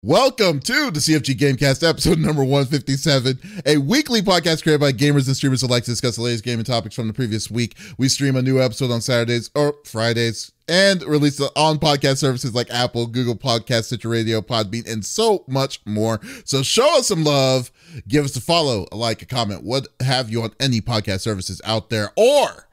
Welcome to the CFG Gamecast, episode number 157, a weekly podcast created by gamers and streamers who like to discuss the latest gaming topics from the previous week. We stream a new episode on Saturdays or Fridays and release it on podcast services like Apple, Google Podcasts, Stitcher Radio, Podbean, and so much more. So show us some love, give us a follow, a like, a comment, what have you on any podcast services out there, or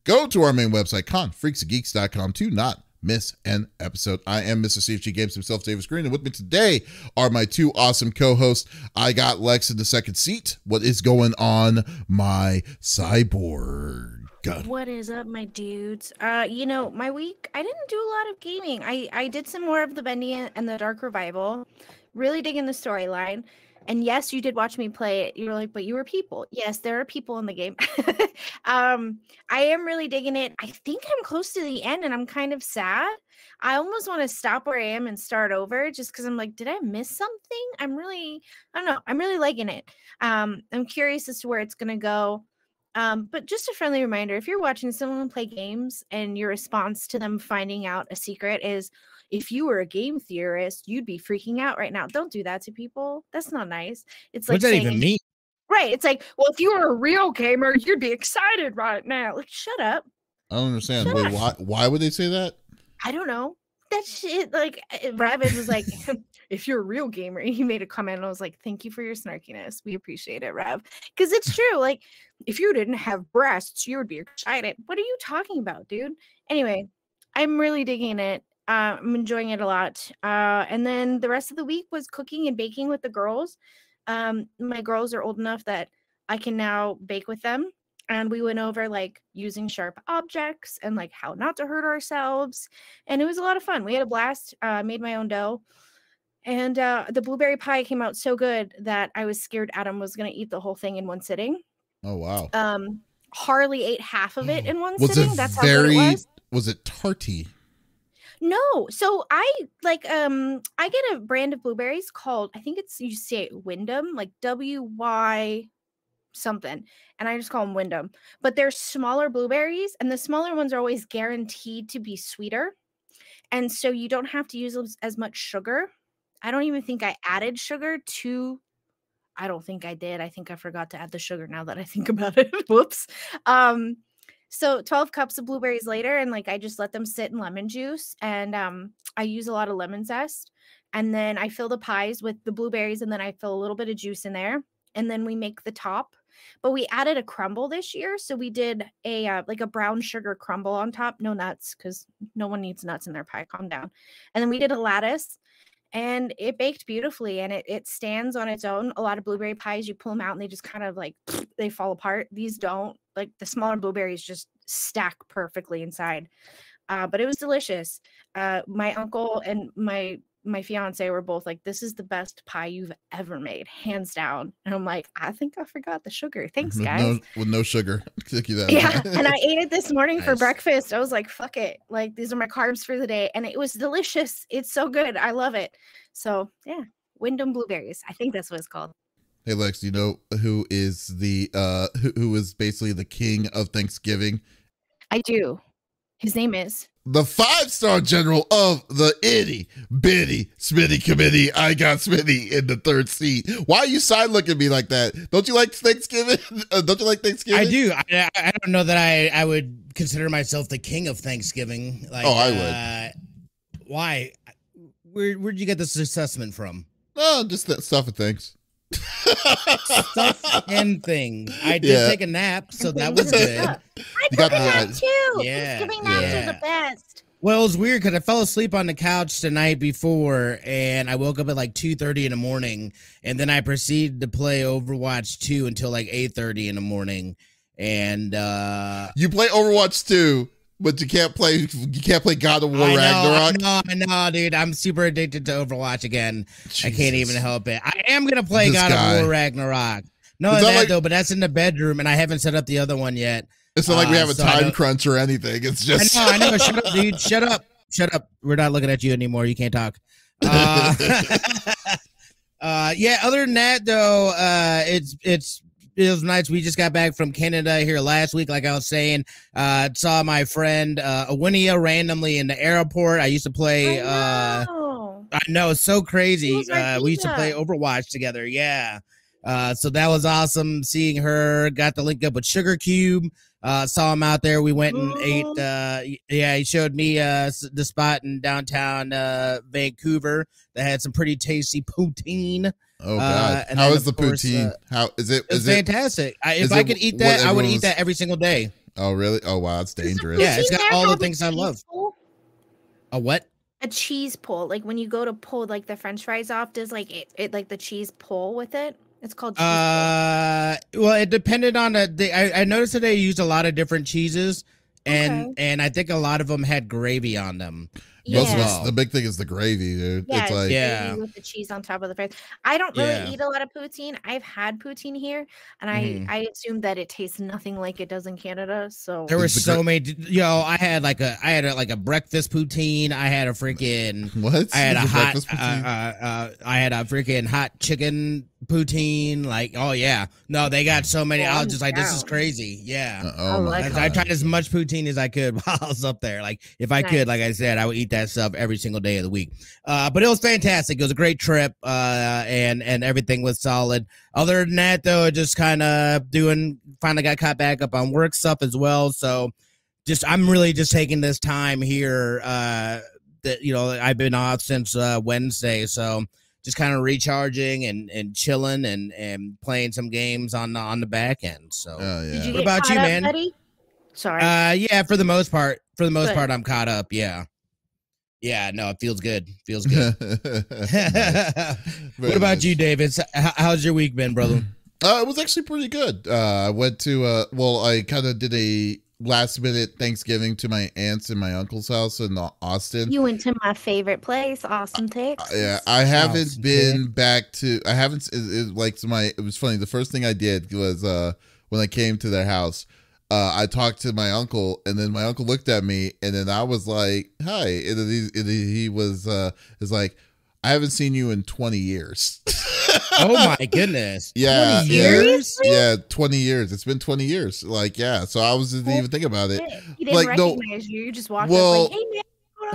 go to our main website, confreaksandgeeks.com, to not miss an episode. I am Mr. CFG Games himself, Davis Green, and with me today are my two awesome co-hosts. I got Lex in the second seat. What is going on, my cyborg? What is up, my dudes? My week, I didn't do a lot of gaming. I did some more of the Bendy and the Dark Revival. Really digging the storyline. And yes, you did watch me play it. You were like, but you were people. Yes, there are people in the game. I am really digging it. I think I'm close to the end and I'm kind of sad. I almost want to stop where I am and start over just because I'm like, did I miss something? I don't know. I'm really liking it. I'm curious as to where it's going to go. But just a friendly reminder, if you're watching someone play games and your response to them finding out a secret is, if you were a game theorist, you'd be freaking out right now. Don't do that to people. That's not nice. It's like, what's that even mean? Right. It's like, well, if you were a real gamer, you'd be excited right now. Like, shut up. I don't understand. Wait, why would they say that? I don't know. That shit, like, Rabbit was like, if you're a real gamer, he made a comment and I was like, thank you for your snarkiness. We appreciate it, Rav. Because it's true. Like, if you didn't have breasts, you would be excited. What are you talking about, dude? Anyway, I'm really digging it. I'm enjoying it a lot. And then the rest of the week was cooking and baking with the girls. My girls are old enough that I can now bake with them. And we went over like using sharp objects and like how not to hurt ourselves. And it was a lot of fun. We had a blast, made my own dough. And the blueberry pie came out so good that I was scared Adam was going to eat the whole thing in one sitting. Oh, wow. Harley ate half of it in one sitting. That's how good it was. Was it tarty? No. So I get a brand of blueberries called, I think it's, you say it Wyndham, like WY something. And I just call them Wyndham. But they're smaller blueberries and the smaller ones are always guaranteed to be sweeter. And so you don't have to use as much sugar. I don't even think I added sugar to, I don't think I did. I think I forgot to add the sugar now that I think about it. Whoops. So 12 cups of blueberries later, and like I just let them sit in lemon juice, and I use a lot of lemon zest, and then I fill the pies with the blueberries, and then I fill a little bit of juice in there, and then we make the top. But we added a crumble this year, so we did a like a brown sugar crumble on top, no nuts, because no one needs nuts in their pie. Calm down. And then we did a lattice, and it baked beautifully, and it stands on its own. A lot of blueberry pies, you pull them out, and they just kind of like they fall apart. These don't. Like the smaller blueberries just stack perfectly inside. But it was delicious. My uncle and my fiance were both like, this is the best pie you've ever made, hands down. And I'm like, I think I forgot the sugar. Thanks, guys. With no sugar. Thank you that. Yeah. And I ate it this morning for breakfast. I was like, fuck it. Like, these are my carbs for the day. And it was delicious. It's so good. I love it. So yeah, Wyndham blueberries. I think that's what it's called. Hey Lex, do you know who is the who is basically the king of Thanksgiving? I do. His name is the 5-star general of the itty bitty Smitty committee. I got Smitty in the third seat. Why are you side looking at me like that? Don't you like Thanksgiving? Don't you like Thanksgiving? I do. I don't know that I would consider myself the king of Thanksgiving. Like, I would. Why? Where'd you get this assessment from? Oh, just that stuff and things. Stuff and things. I did take a nap, so that was good. I took a nap too. Yeah, Thanksgiving naps are the best. Well, it was weird because I fell asleep on the couch the night before, and I woke up at like 2:30 in the morning, and then I proceeded to play Overwatch 2 until like 8:30 in the morning. And you play Overwatch 2. But you can't play God of War Ragnarok. I know, dude. I'm super addicted to Overwatch again. Jesus. I can't even help it. I am gonna play God of War Ragnarok. No, though, but that's in the bedroom, and I haven't set up the other one yet. It's not like we have a time crunch or anything. It's just I know. Shut up, dude. Shut up. We're not looking at you anymore. You can't talk. Yeah. Other than that, though, it was nice. We just got back from Canada here last week, like I was saying. Saw my friend Awinia randomly in the airport. I used to play I know, it's so crazy. was our We used to play diva. Overwatch together. Yeah. So that was awesome seeing her. Got to link up with Sugar Cube. Saw him out there. We went and ate. He showed me the spot in downtown Vancouver that had some pretty tasty poutine. Oh God! And How then, is the of course, poutine? How is it? It's fantastic. If I could eat that, I would eat that every single day. Oh really? Oh wow, it's dangerous. Yeah, it's Poutine got there all the called a things I cheese love. pull? A what? A cheese pull. Like when you go to pull like the French fries off, does like it like the cheese pull with it? It's called cheese pull. Well, it depended on I noticed that they used a lot of different cheeses, and I think a lot of them had gravy on them. Most of us, the big thing is the gravy, dude. Yeah, it's like gravy with the cheese on top of the fries. I don't really eat a lot of poutine. I've had poutine here, and I assume that it tastes nothing like it does in Canada. So there were so many. I had like a breakfast poutine. I had a freaking what? I had a hot. I had a freaking hot chicken poutine. Like, oh yeah, no, they got so many. I was just like, this is crazy. Yeah. Oh my God. I tried as much poutine as I could while I was up there. Like, if I could, like I said, I would eat that stuff every single day of the week. But it was fantastic. It was a great trip. And everything was solid. Other than that, though, just kind of finally got caught back up on work stuff as well. So I'm really just taking this time here. That I've been off since Wednesday. So just kind of recharging and chilling and playing some games on the back end. So what about you, man? Buddy? Sorry. Yeah, for the most part. I'm caught up. Yeah. Yeah, no, it feels good. Feels good. What about you, David? How's your week been, brother? It was actually pretty good. I went to I kind of did a last minute Thanksgiving to my aunt's and my uncle's house in Austin. You went to my favorite place, Austin, Texas. Yeah, I haven't been back to. I haven't. It was funny. The first thing I did was when I came to their house. I talked to my uncle, and then my uncle looked at me, and then I was like, "Hi," and then he was like, "I haven't seen you in 20 years." Oh my goodness! Yeah, 20 years? Yeah, 20 years. It's been 20 years. Like, yeah. So I wasn't even thinking about it. He didn't recognize you. You just walked up like, "Hey man."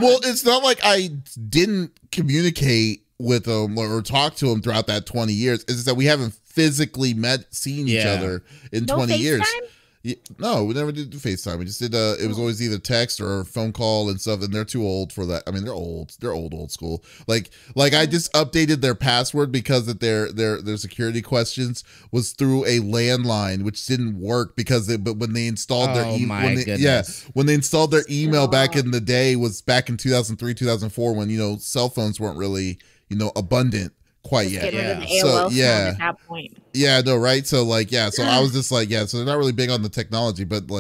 Well, it's not like I didn't communicate with him or talk to him throughout that 20 years. It's just that we haven't physically seen each other in 20 years. Yeah, no, we never did do FaceTime. We just did it was always either text or phone call and stuff, and they're too old for that. I mean, they're old. They're old school. Like I just updated their password because of their security questions was through a landline, which didn't work but when they installed their when they installed their email back in the day was back in 2003, 2004 when cell phones weren't really abundant quite yet. So at that point. Yeah, no, right. So so I was just like, so they're not really big on the technology, but no,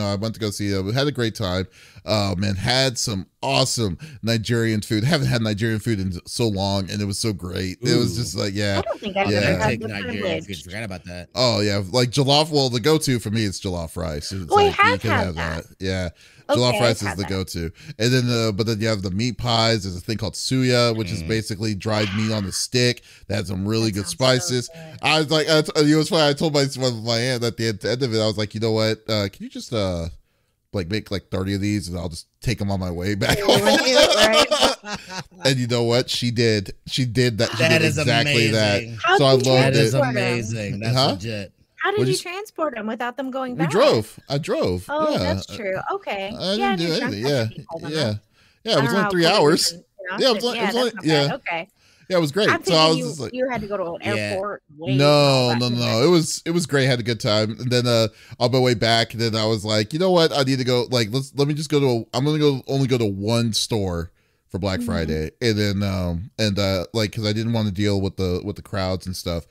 I went to go see them. We had a great time. Man, had some awesome Nigerian food. Haven't had Nigerian food in so long, and it was so great. Ooh. It was just like, I don't think I've ever had the Nigerian food. Forgot about that. Oh yeah, like jollof. Well, the go-to for me is jollof rice. It's I have had that. Yeah. Jollof rice is the go-to, and then but then you have the meat pies. There's a thing called suya, which is basically dried meat on a stick that has some really good spices. So good. I was like, it was funny. I told my aunt at the end of it, I was like, you know what? Can you just make like 30 of these, and I'll just take them on my way back home. And you know what? She did. She did that. She did exactly amazing. That. So I loved it. That is amazing. That's legit. How did you transport them without them going back? I drove. Oh, yeah. That's true. Okay. I didn't do anything. Yeah. It was only 3 hours. Yeah, it was only. Okay. Yeah, it was great. So I was just like, you had to go to an airport. No. It was great. I had a good time. And then on my way back, then I was like, you know what? I need to go. Like, let me just go to. I'm gonna only go to one store for Black Friday, and then because I didn't want to deal with the crowds and stuff.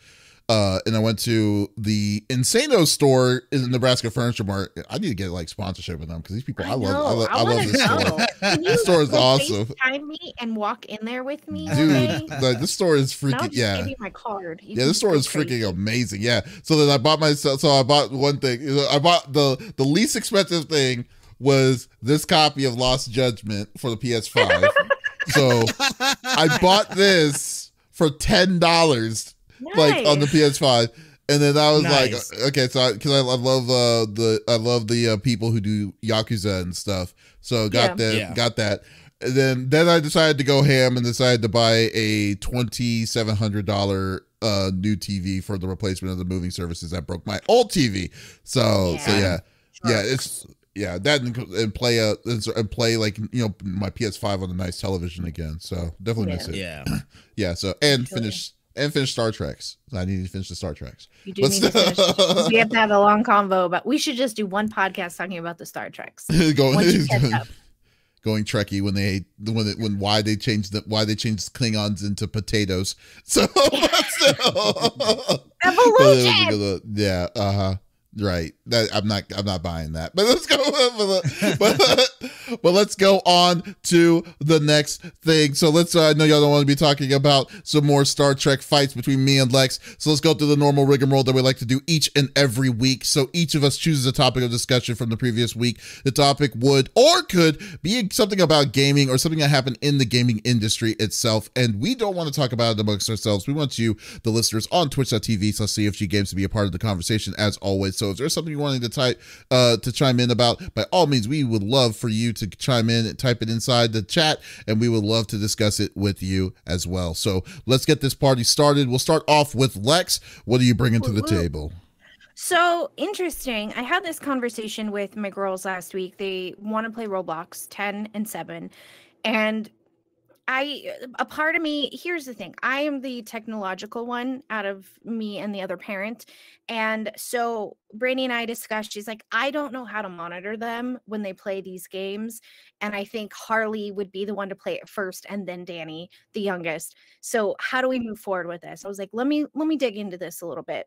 And I went to the Insano store in the Nebraska Furniture Mart. I need to get like sponsorship with them because these people, I love this store. This store is awesome. FaceTime me and walk in there with me, dude. This store is freaking give you my card. This store is freaking amazing. Yeah. So then I bought myself. So I bought one thing. I bought the least expensive thing was this copy of Lost Judgment for the PS5. So I bought this for $10. Nice. Like on the PS5, and then I was like, okay, so because I love the people who do Yakuza and stuff, so got that, And then I decided to go ham and decided to buy a $2,700 new TV for the replacement of the moving services that broke my old TV. So that and play like my PS5 on a nice television again. So definitely miss it. Yeah. So finish Star Treks. I need to finish the Star Treks. You do need to finish. We have to have a long convo, but we should just do one podcast talking about the Star Treks. Going Trekkie why they changed Klingons into potatoes. So evolution. Yeah. Right. I'm not buying that. But let's go. But let's go on to the next thing. So I know y'all don't want to be talking about some more Star Trek fights between me and Lex. So let's go through the normal rigmarole that we like to do each and every week. So each of us chooses a topic of discussion from the previous week. The topic would or could be something about gaming or something that happened in the gaming industry itself. And we don't want to talk about it amongst ourselves. We want you, the listeners, on twitch.tv/CFG Games to be a part of the conversation as always. So if there's something you wanted to chime in about, by all means, we would love for you to chime in and type it inside the chat, and we would love to discuss it with you as well. So let's get this party started. We'll start off with Lex. What are you bringing to the table? So interesting. I had this conversation with my girls last week. They want to play Roblox 10 and 7. And a part of me, here's the thing. I am the technological one out of me and the other parent. And so Brandy and I discussed, she's like, I don't know how to monitor them when they play these games. And I think Harley would be the one to play it first, and then Danny, the youngest. So how do we move forward with this? I was like, let me dig into this a little bit.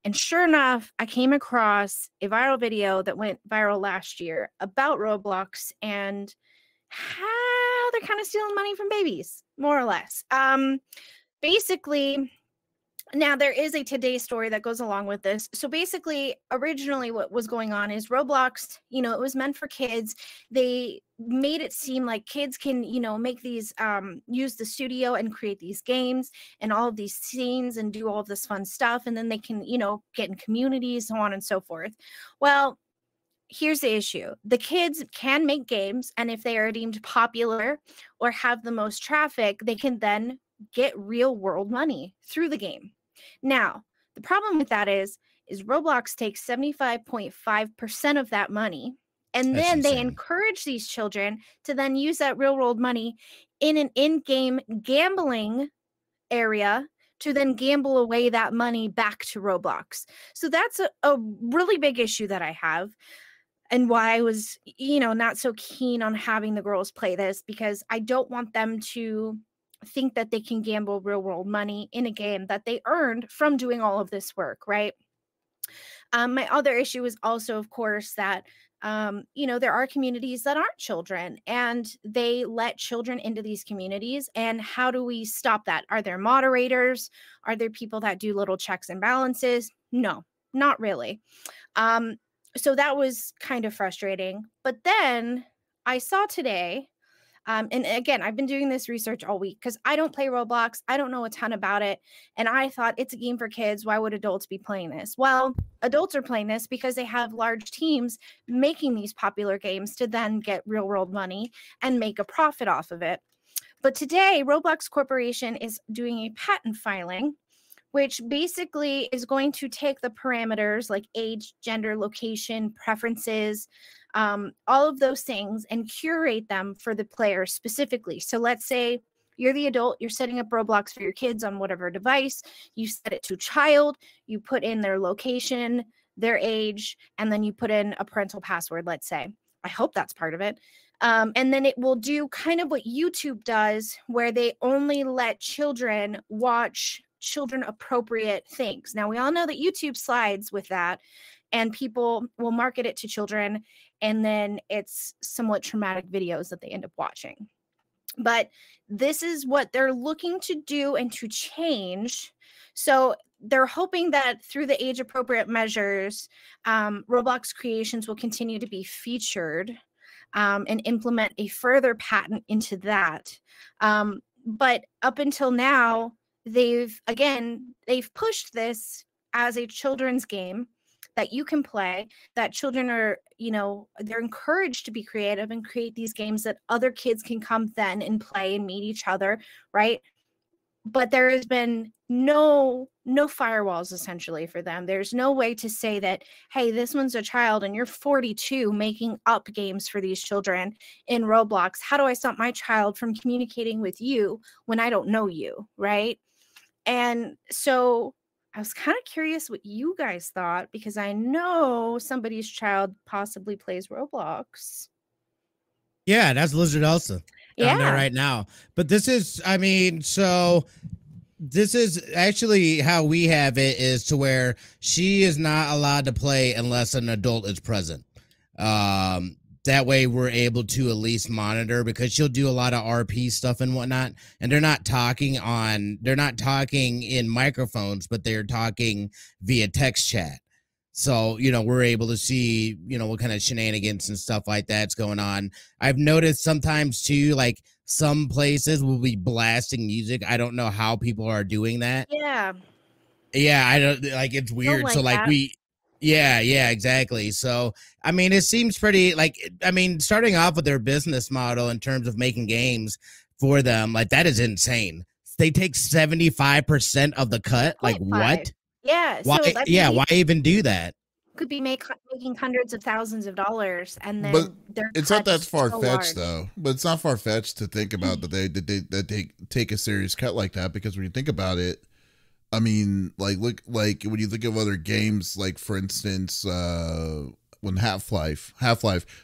And sure enough, I came across a viral video that went viral last year about Roblox and how they're kind of stealing money from babies, more or less. Basically, now there is a Today story that goes along with this. So basically, originally what was going on is Roblox, it was meant for kids. They made it seem like kids can, make these, use the studio and create these games and all of these scenes and do all of this fun stuff. And then they can, get in communities, so on and so forth. Well, here's the issue. The kids can make games, and if they are deemed popular or have the most traffic, they can then get real world money through the game. Now, the problem with that is Roblox takes 75.5% of that money, and then they encourage these children to then use that real world money in an in-game gambling area to then gamble away that money back to Roblox. So that's a really big issue that I have. And why I was, not so keen on having the girls play this, because I don't want them to think that they can gamble real world money in a game that they earned from doing all of this work, right? My other issue is also, of course, that, there are communities that aren't children and they let children into these communities. And how do we stop that? Are there moderators? Are there people that do little checks and balances? No, not really. So that was kind of frustrating. But then I saw today, and again, I've been doing this research all week because I don't play Roblox. I don't know a ton about it. And I thought it's a game for kids. Why would adults be playing this? Well, adults are playing this because they have large teams making these popular games to then get real world money and make a profit off of it. But today, Roblox Corporation is doing a patent filing, which basically is going to take the parameters like age, gender, location, preferences, all of those things, and curate them for the player specifically. So let's say you're the adult, you're setting up Roblox for your kids on whatever device, you set it to child, you put in their location, their age, and then you put in a parental password, let's say. I hope that's part of it. And then it will do kind of what YouTube does, where they only let children watch children appropriate things. Now, we all know that YouTube slides with that, and people will market it to children, and then it's somewhat traumatic videos that they end up watching. But this is what they're looking to do and to change. So they're hoping that through the age appropriate measures, Roblox creations will continue to be featured and implement a further patent into that. But up until now, they've pushed this as a children's game. that you can play, that children are, you know, they're encouraged to be creative and create these games that other kids can come then and play and meet each other, right? But there has been no firewalls essentially for them. There's no way to say that, hey, this one's a child and you're 42 making up games for these children in Roblox. How do I stop my child from communicating with you when I don't know you, right? And so I was kind of curious what you guys thought, because I know somebody's child possibly plays Roblox. Yeah, that's Lizard Elsa down there Yeah. right now. But this is, I mean, so this is actually how we have it, is to where she is not allowed to play unless an adult is present. That way we're able to at least monitor, because she'll do a lot of RP stuff and whatnot. And they're not talking in microphones, but they're talking via text chat. So, you know, we're able to see, you know, what kind of shenanigans and stuff like that's going on. I've noticed sometimes too, like some places will be blasting music. I don't know how people are doing that. Yeah. Yeah, I don't, like, it's weird. So like that. yeah, exactly. So, I mean, it seems pretty, like, I mean, starting off with their business model in terms of making games for them, like, that is insane. They take 75% of the cut. Like, 0.5. what? Yeah. Why? So that's Yeah, why even do that? could be making hundreds of thousands of dollars, and then But their it's not cut that is far so fetched large. though. But it's not far fetched to think about that they take a serious cut like that, because when you think about it, I mean, like, look, like when you think of other games, like for instance, when Half-Life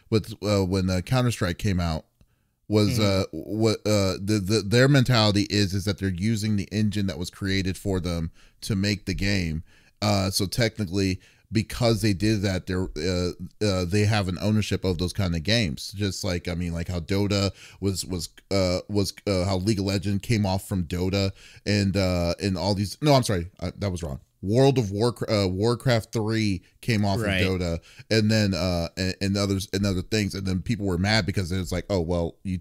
with when Counter-Strike came out, was what their mentality is that they're using the engine that was created for them to make the game. So technically, because they did that, they have an ownership of those kind of games. Just like, I mean, like how Dota was how League of Legends came off from Dota, and all these. No, I'm sorry, that was wrong. World of Warcraft 3 came off Right. of Dota, and then and other things, and then people were mad because it was like, oh well, you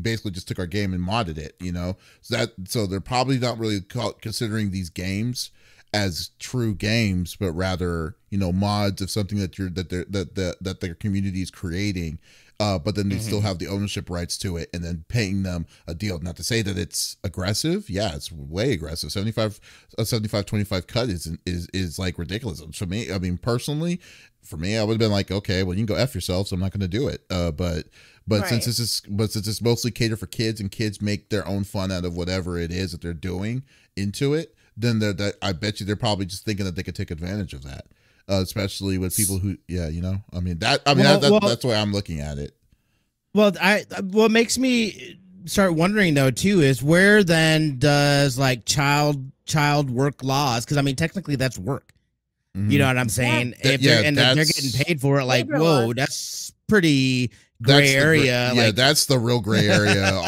basically just took our game and modded it, you know. So they're probably not really considering these games as true games, but rather, you know, mods of something that their community is creating. But then they still have the ownership rights to it, and then paying them a deal. Not to say that it's aggressive. Yeah, it's way aggressive. 75-25 cut is like ridiculous. For me, I mean, personally, for me, I would have been like, okay, well, you can go F yourself, so I'm not going to do it. But Right. since it's mostly catered for kids, and kids make their own fun out of whatever it is that they're doing into it, then I bet you they're probably just thinking that they could take advantage of that. Especially with people who, yeah, you know, I mean, that's the way I'm looking at it. Well, what makes me start wondering though too is, where then does like child work laws? Because I mean, technically that's work. Mm-hmm. You know what I'm saying? Yeah. If they're getting paid for it, like, Labor whoa, laws. that's pretty gray area. Yeah, like, that's the real gray area.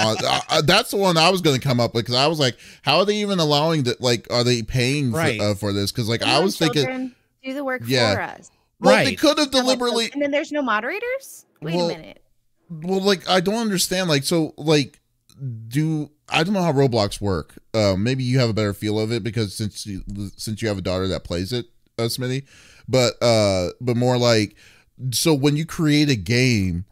That's the one I was going to come up with, because I was like, how are they even allowing that? Like, are they paying for this? Because like, I was thinking, do the work Yeah. for us. well, Right. they could have deliberately. And then there's no moderators. Wait a minute. Well, like, I don't understand. Like, so, like, I don't know how Roblox work. Maybe you have a better feel of it, because since you have a daughter that plays it, Smitty. But more like, so when you create a game,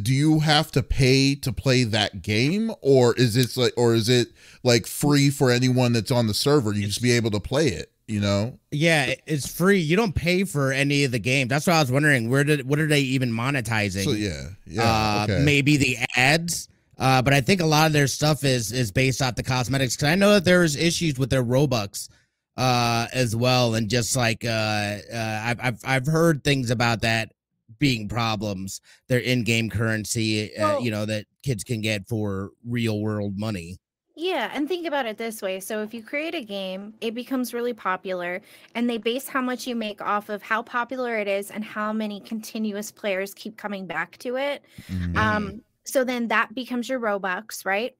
do you have to pay to play that game, or is it like free for anyone that's on the server? You just be able to play it, you know? yeah, it's free. You don't pay for any of the games. That's what I was wondering. What are they even monetizing? So yeah, okay. Maybe the ads. But I think a lot of their stuff is based off the cosmetics, because I know that there's issues with their Robux as well, and just like I've heard things about that being problems. Their in-game currency, you know, that kids can get for real world money. Yeah, and think about it this way. So if you create a game, it becomes really popular, and they base how much you make off of how popular it is and how many continuous players keep coming back to it. Mhm. So then that becomes your Robux, right?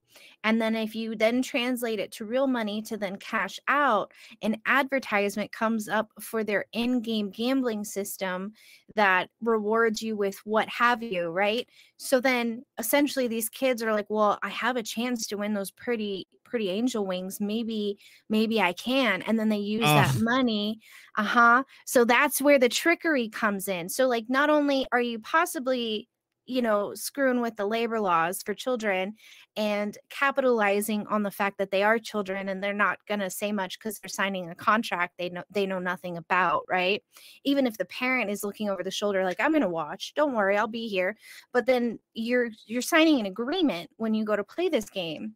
And then if you then translate it to real money to then cash out, an advertisement comes up for their in-game gambling system that rewards you with what have you, right? So then essentially these kids are like, well, I have a chance to win those pretty angel wings. Maybe I can. And then they use that money. So that's where the trickery comes in. So like, not only are you possibly, screwing with the labor laws for children and capitalizing on the fact that they are children and they're not going to say much because they're signing a contract they know nothing about, right? Even if the parent is looking over the shoulder like, I'm going to watch, don't worry, I'll be here. But then you're signing an agreement when you go to play this game.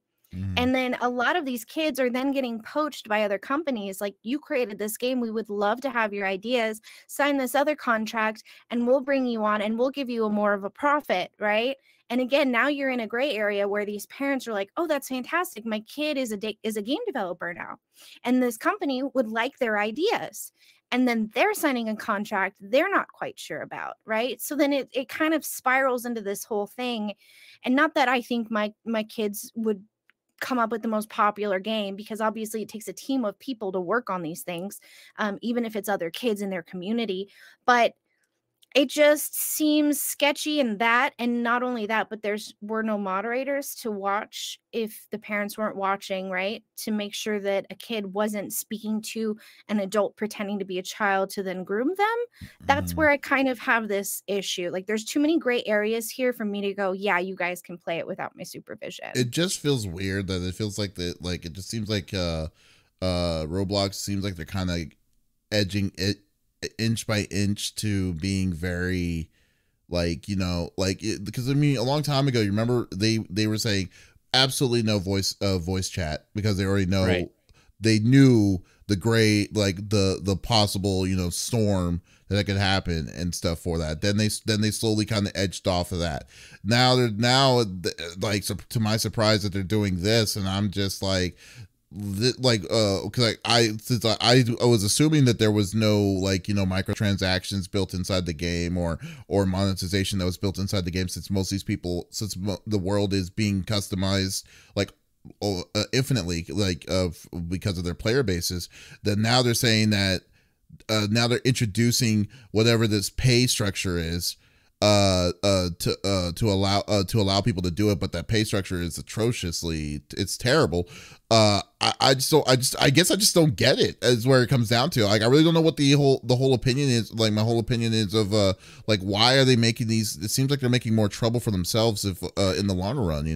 And then a lot of these kids are then getting poached by other companies. Like, you created this game. We would love to have your ideas. Sign this other contract and we'll bring you on and we'll give you a more of a profit, right? And again, now you're in a gray area where these parents are like, oh, that's fantastic. My kid is a game developer now. And this company would like their ideas. And then they're signing a contract they're not quite sure about, right? So then it kind of spirals into this whole thing. And not that I think my kids would come up with the most popular game, because obviously it takes a team of people to work on these things, even if it's other kids in their community. But it just seems sketchy in that. And not only that, but were no moderators to watch if the parents weren't watching, right? To make sure that a kid wasn't speaking to an adult pretending to be a child to then groom them. That's where I kind of have this issue. Like, there's too many gray areas here for me to go, yeah, you guys can play it without my supervision. It just feels weird that it feels like it just seems like Roblox seems like they're kind of edging it inch by inch to being very because I mean, a long time ago, you remember they were saying absolutely no voice chat, because they already know, right? They knew the gray, like the possible storm that could happen and stuff for that. Then they slowly kind of edged off of that. Now so to my surprise that they're doing this, and I'm just like, because I was assuming that there was no microtransactions built inside the game or monetization that was built inside the game, since the world is being customized infinitely, because of their player bases. Then now they're saying that now they're introducing whatever this pay structure is to allow people to do it, but that pay structure is it's terrible. I guess I just don't get it, is where it comes down to. Like, I really don't know what the whole opinion is. Like, my whole opinion is of why are they making these? It seems like they're making more trouble for themselves if in the long run,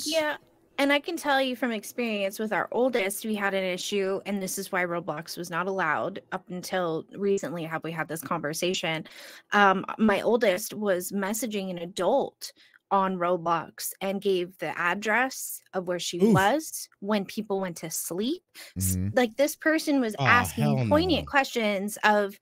Yeah. And I can tell you from experience with our oldest, we had an issue, and this is why Roblox was not allowed up until recently. Have we had this conversation? My oldest was messaging an adult on Roblox and gave the address of where she was when people went to sleep. Like, this person was asking poignant questions of,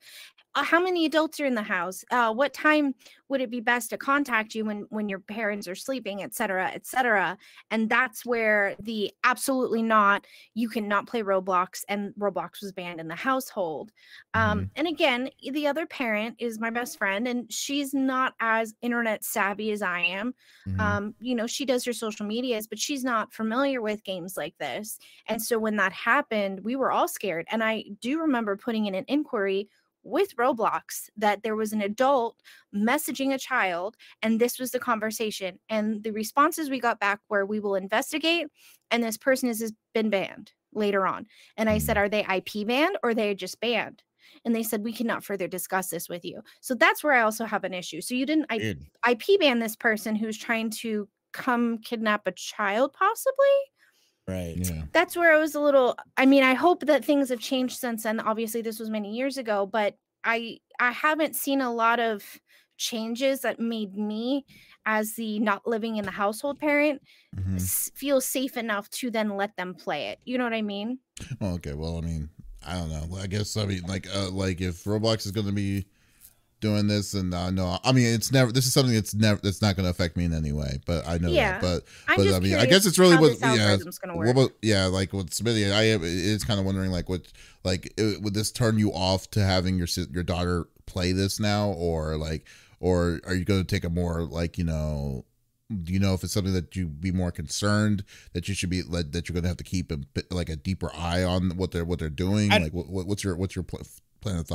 how many adults are in the house? What time would it be best to contact you when your parents are sleeping, et cetera, et cetera. And that's where the absolutely not, you cannot play Roblox, and Roblox was banned in the household. And again, the other parent is my best friend, and she's not as internet savvy as I am. She does her social medias, but she's not familiar with games like this. And so when that happened, we were all scared. And I do remember putting in an inquiry with Roblox that there was an adult messaging a child, and this was the conversation. And the responses we got back were, we will investigate, and this person has been banned later on. And I said, are they IP banned or are they just banned? And they said, we cannot further discuss this with you. So that's where I also have an issue. So you didn't IP ban this person who's trying to come kidnap a child, possibly? Right. Yeah. That's where I was a little, I mean, I hope that things have changed since then. Obviously, this was many years ago, but I haven't seen a lot of changes that made me, as the not living in the household parent, feel safe enough to then let them play it. You know what I mean? Oh, okay. Well, I mean, I don't know. I guess, I mean, like if Roblox is going to be doing this, and no, I mean, this is something that's not going to affect me in any way, but I know that. But I mean, I guess it's really like with Smitty, it's kind of wondering would this turn you off to having your daughter play this now, or are you going to take a more Do you know if it's something that you'd be more concerned that you should be that you're going to have to keep a deeper eye on what they're doing? What's your train of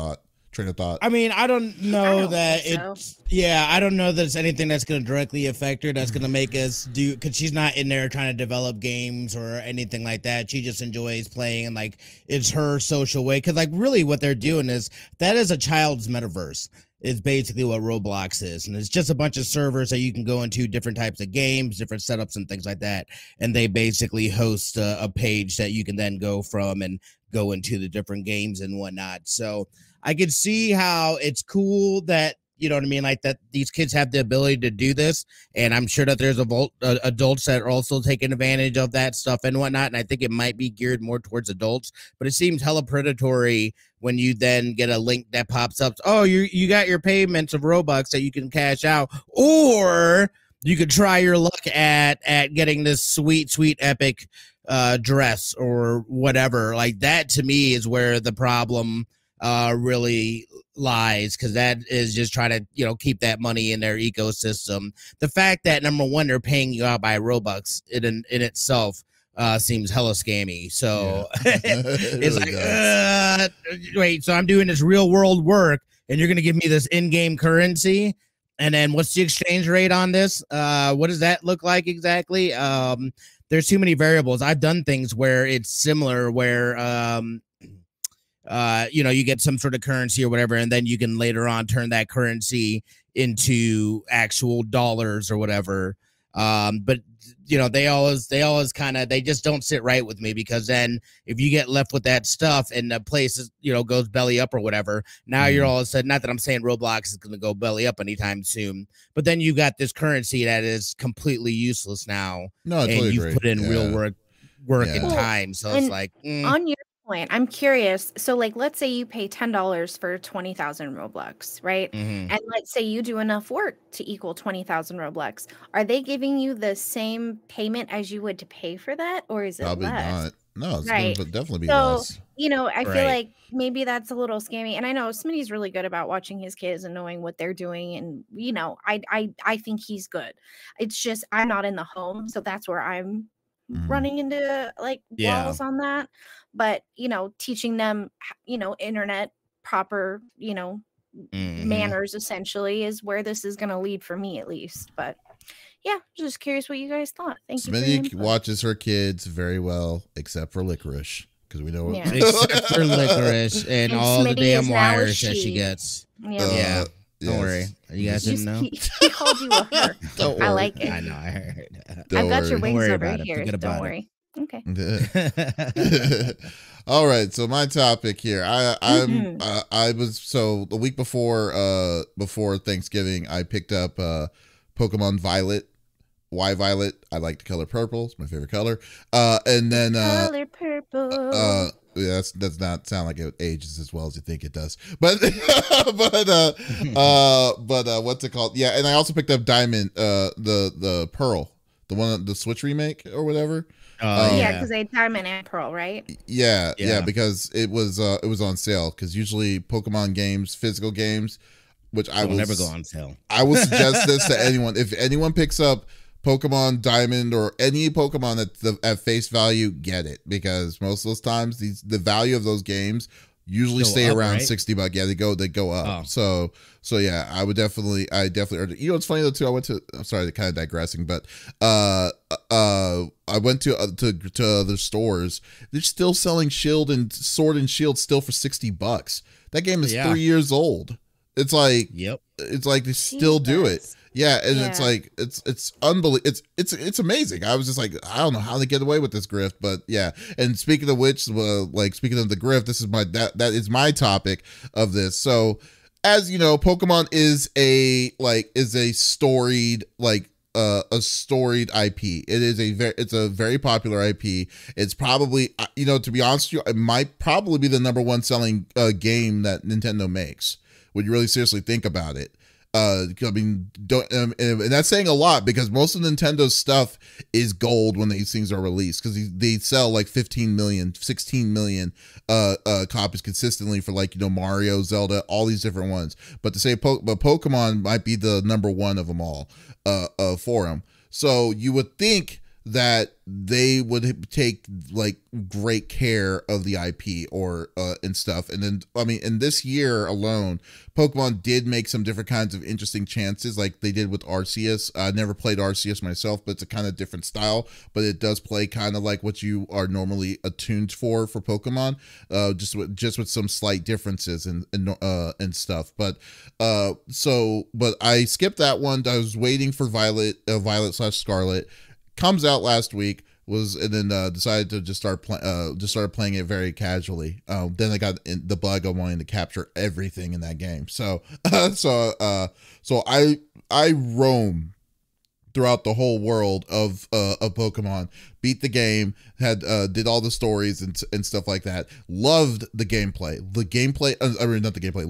thought? I mean, I don't know that so. I don't know that it's anything that's going to directly affect her. That's going to make us do, because she's not in there trying to develop games or anything like that. She just enjoys playing, and like it's her social way. Because like really, what they're doing is that is a child's metaverse. Is basically what Roblox is, and it's just a bunch of servers that you can go into, different types of games, different setups and things like that, and they basically host a page that you can then go from and go into the different games and whatnot. So I could see how it's cool that, you know what I mean, like that these kids have the ability to do this, and I'm sure that there's adults that are also taking advantage of that stuff and whatnot, and I think it might be geared more towards adults, but it seems hella predatory when you then get a link that pops up. Oh, you got your payments of Robux that you can cash out, or you could try your luck at getting this sweet epic dress or whatever. Like that to me is where the problem really lies, because that is just trying to, you know, keep that money in their ecosystem. The fact that number one, they're paying you out by Robux in itself seems hella scammy. So it's like, wait, so I'm doing this real world work and you're going to give me this in-game currency? And then what's the exchange rate on this? What does that look like exactly? There's too many variables. I've done things where it's similar, where, you know, you get some sort of currency or whatever, and then you can later on turn that currency into actual dollars or whatever. But you know, they always kind of, they just don't sit right with me, because then if you get left with that stuff and the place is, you know, goes belly up or whatever, now you're all of a sudden, not that I'm saying Roblox is going to go belly up anytime soon, but then you got this currency that is completely useless now. No, I and totally you've agree. put in real work and time. So it's like, on your point, I'm curious. So like, let's say you pay $10 for 20,000 Robux, right? And let's say you do enough work to equal 20,000 Robux. Are they giving you the same payment as you would to pay for that, or is it Probably less? not. No, it's Right. going to definitely be So, less. you know, I feel Right. like maybe that's a little scammy. And I know Smitty's really good about watching his kids and knowing what they're doing. And, you know, I think he's good. It's just I'm not in the home. So that's where I'm running into like walls on that. But, you know, teaching them, you know, internet proper, you know, manners essentially is where this is going to lead for me, at least. But yeah, just curious what you guys thought. Thank you. Smitty watches her kids very well, except for Licorice, because we know except for Licorice and all the Smitty damn is now a wires that she she. gets. Yeah. Don't worry. You guys didn't know? He called you a her. Don't I worry. like it. I know. I heard. Don't I've got your worry. wings worry over about it. here. Forget Don't about it. worry. Okay. All right, so my topic here, I was, so the week before Thanksgiving, I picked up Pokemon Violet. Why Violet? I like the color purple. It's my favorite color. And then Color purple. yeah, that's not sound like it ages as well as you think it does. But what's it called? Yeah, and I also picked up Diamond, the Pearl, the one, the Switch remake or whatever. Yeah, because they Diamond and Pearl, right? Yeah, because it was on sale, because usually Pokemon games, physical games, which I will never go on sale. I will suggest this to anyone. If anyone picks up Pokemon Diamond or any Pokemon at face value, get it, because most of those times the value of those games usually stay around right? $60. Yeah, they go up. So yeah, I definitely urge it. You know, it's funny though too. I'm sorry, kind of digressing, but I went to other stores. They're still selling Shield and Sword and Shield still for $60. That game is 3 years old. It's like, it's like they still do it. Yeah, and it's like it's unbelievable. It's amazing. I was just like, I don't know how they get away with this grift, but yeah. And speaking of which, speaking of the grift, this is that is my topic of this. So, as you know, Pokemon is a storied a storied IP. It's a very popular IP. It's probably, you know, to be honest with you, it might probably be the number one selling game that Nintendo makes, when you really seriously think about it. I mean, and that's saying a lot, because most of Nintendo's stuff is gold when these things are released, because they sell like 15 million, 16 million copies consistently for, like, you know, Mario, Zelda, all these different ones. But to say but Pokemon might be the number one of them all for them. So you would think that they would take like great care of the IP or and stuff. And then I mean, in this year alone, Pokemon did make some different kinds of interesting chances, like they did with Arceus. I never played Arceus myself, but it's a kind of different style, but it does play kind of like what you are normally attuned for Pokemon, just with some slight differences and stuff. But but I skipped that one. I was waiting for Violet/Scarlet. Comes out last week, and then decided to just started playing it very casually. Then I got the bug of wanting to capture everything in that game. So I roam throughout the whole world of Pokemon, beat the game, did all the stories and stuff like that. Loved the gameplay.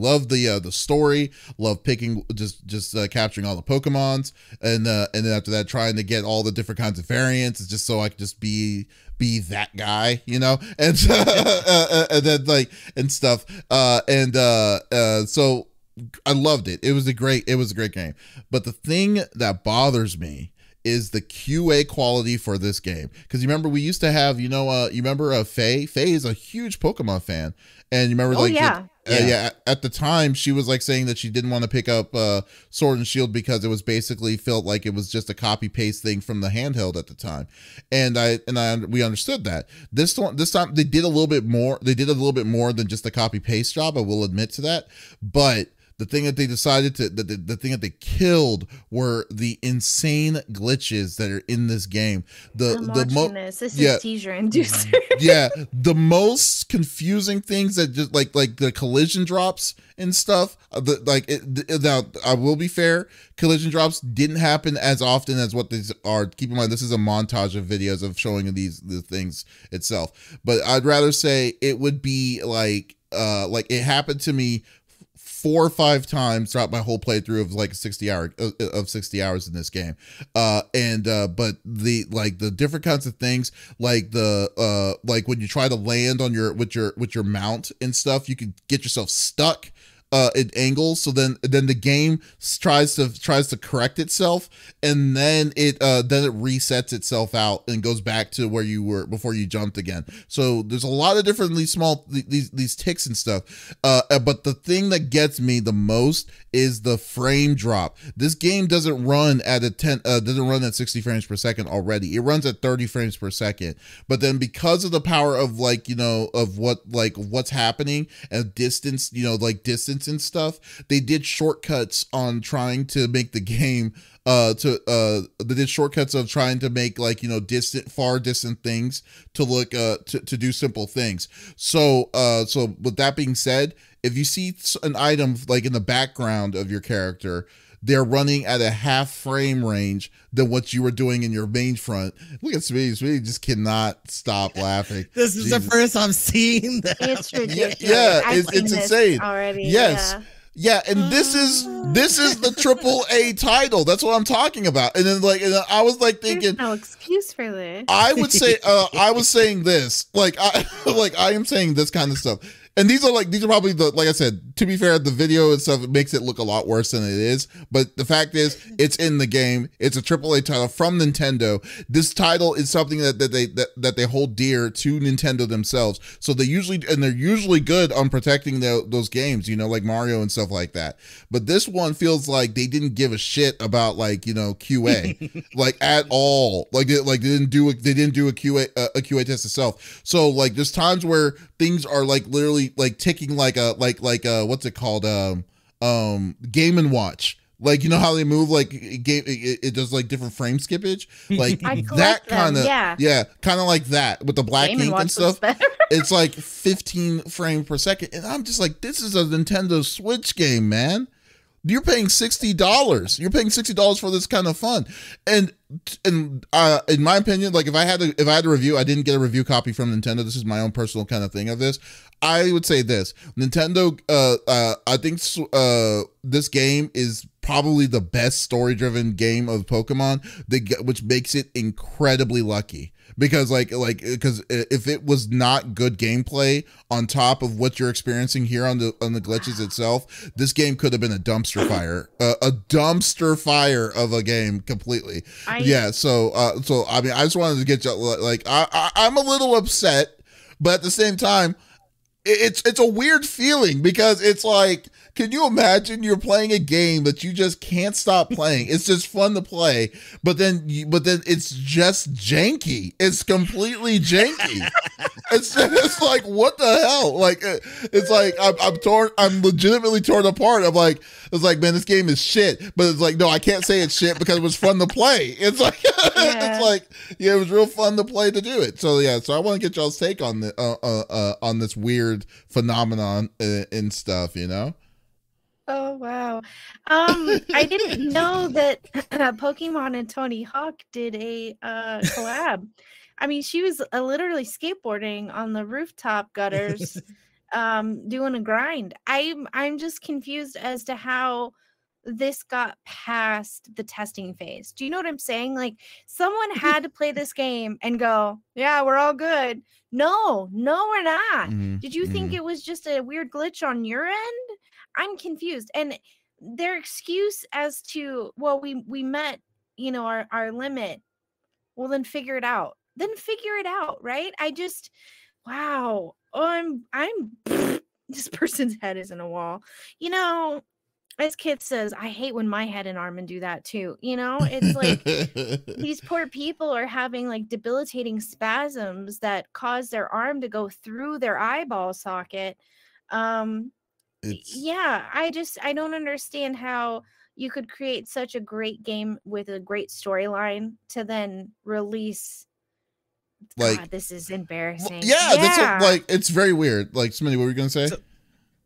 Loved the story. Loved picking just capturing all the Pokemons, and then after that trying to get all the different kinds of variants, just so I could just be that guy, you know, and and then like and stuff, so I loved it. It was a great game. But the thing that bothers me is the QA quality for this game. Because you remember we used to have, you remember Faye? Faye is a huge Pokemon fan. And you remember at the time she was like saying that she didn't want to pick up Sword and Shield because it was basically felt like it was just a copy paste thing from the handheld at the time. And we understood that. This time they did a little bit more. They did a little bit more than just a copy paste job. I will admit to that. But the thing that they decided the thing that they killed were the insane glitches that are in this game. This is teaser inducer. The most confusing things that just like the collision drops and stuff. Now I will be fair, collision drops didn't happen as often as what these are. Keep in mind, this is a montage of videos of showing the things itself. But I'd rather say it would be like it happened to me 4 or 5 times throughout my whole playthrough of like 60 hours in this game. But the different kinds of things, like when you try to land on with your mount and stuff, you can get yourself stuck at angles. So then the game tries to correct itself, and then it resets itself out and goes back to where you were before you jumped again. So there's a lot of different these ticks and stuff. But the thing that gets me the most is the frame drop. This game doesn't run at 60 frames per second already. It runs at 30 frames per second. But then because of the power of what's happening and distance, distance and stuff, they did shortcuts on trying to make the game they did shortcuts of trying to make far distant things to look to do simple things. So with that being said, if you see an item like in the background of your character, they're running at a half frame range than what you were doing in your main front. Look at Smitty. Smitty just cannot stop laughing. This is the first I've seen that. It's ridiculous. It's insane already. Yes. Yeah, and this is the AAA title. That's what I'm talking about. And then I was thinking, there's no excuse for this. I would say I was saying this. I am saying this kind of stuff. And these are probably like I said, to be fair, the video and stuff, it makes it look a lot worse than it is. But the fact is, it's in the game. It's a AAA title from Nintendo. This title is something that they hold dear to Nintendo themselves. So they're usually good on protecting those games, like Mario and stuff like that. But this one feels like they didn't give a shit about QA at all. They didn't do a QA test itself. So there's times where things are literally ticking what's it called, Game and Watch, how they move it does different frame skippage, that kind of kind of like that with the black ink and stuff. It's 15 frames per second, and I'm just this is a Nintendo Switch game, man. You're paying $60. You're paying $60 for this kind of fun. And in my opinion, if I had to review, I didn't get a review copy from Nintendo. This is my own personal kind of thing of this. I would say this: Nintendo. I think this game is probably the best story-driven game of Pokemon, which makes it incredibly lucky. because because if it was not good gameplay on top of what you're experiencing here on the glitches itself, this game could have been a dumpster fire, a dumpster fire of a game completely. So I mean, I just wanted to get you like I'm a little upset, but at the same time, it's a weird feeling because it's like, can you imagine you're playing a game that you just can't stop playing? It's just fun to play, but then it's just janky. It's completely janky. It's like, what the hell? Like, it's like I'm torn. I'm legitimately torn apart. It's like, man, this game is shit. But it's like, no, I can't say it's shit because it was fun to play. It's like, it's like, yeah, it was real fun to play to do it. So yeah, so I want to get y'all's take on this weird phenomenon and stuff, you know. Oh wow. I didn't know that Pokemon and Tony Hawk did a collab. I mean, she was literally skateboarding on the rooftop gutters, doing a grind. I'm just confused as to how this got past the testing phase. Do you know what I'm saying? Like, someone had to play this game and go, yeah, we're all good. No, we're not. Did you think it was just a weird glitch on your end? I'm confused. And their excuse as to, well, we met, you know, our limit. Well, then figure it out. Right? Wow. Oh, I'm this person's head is in a wall. You know, as Kit says, I hate when my head and Armin do that too. You know, it's like these poor people are having like debilitating spasms that cause their arm to go through their eyeball socket. I don't understand how you could create such a great game with a great storyline to then release. Like, God, this is embarrassing. That's it's very weird. Like, Smitty, what were you gonna say?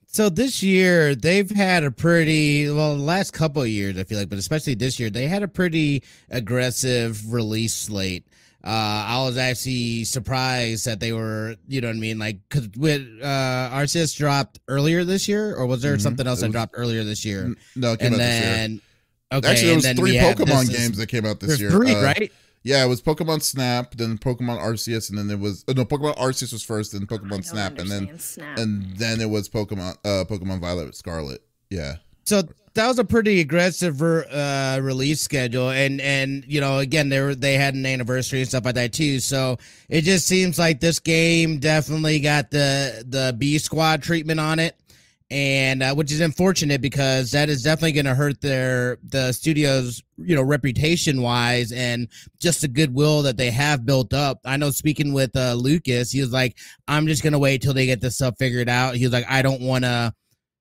So this year they've had a pretty, well, the last couple of years I feel like, but especially this year they had a pretty aggressive release slate. I was actually surprised that they were, you know what I mean, like, because with Arceus dropped earlier this year, or was there something else that dropped earlier this year? No, it came out this year. Okay, actually, there was 3 Pokemon games that came out this year. 3, right? Yeah, it was Pokemon Snap, then Pokemon Arceus, and then it was Pokemon Arceus was first, then Pokemon Snap, and then it was Pokemon Violet Scarlet. Yeah. So that was a pretty aggressive release schedule, and you know, again, they had an anniversary and stuff like that too. So it just seems like this game definitely got the B squad treatment on it, and which is unfortunate because that is definitely going to hurt the studio's, you know, reputation wise and just the goodwill that they have built up. I know, speaking with Lucas, he was like, I'm just going to wait till they get this stuff figured out. He was like, I don't want to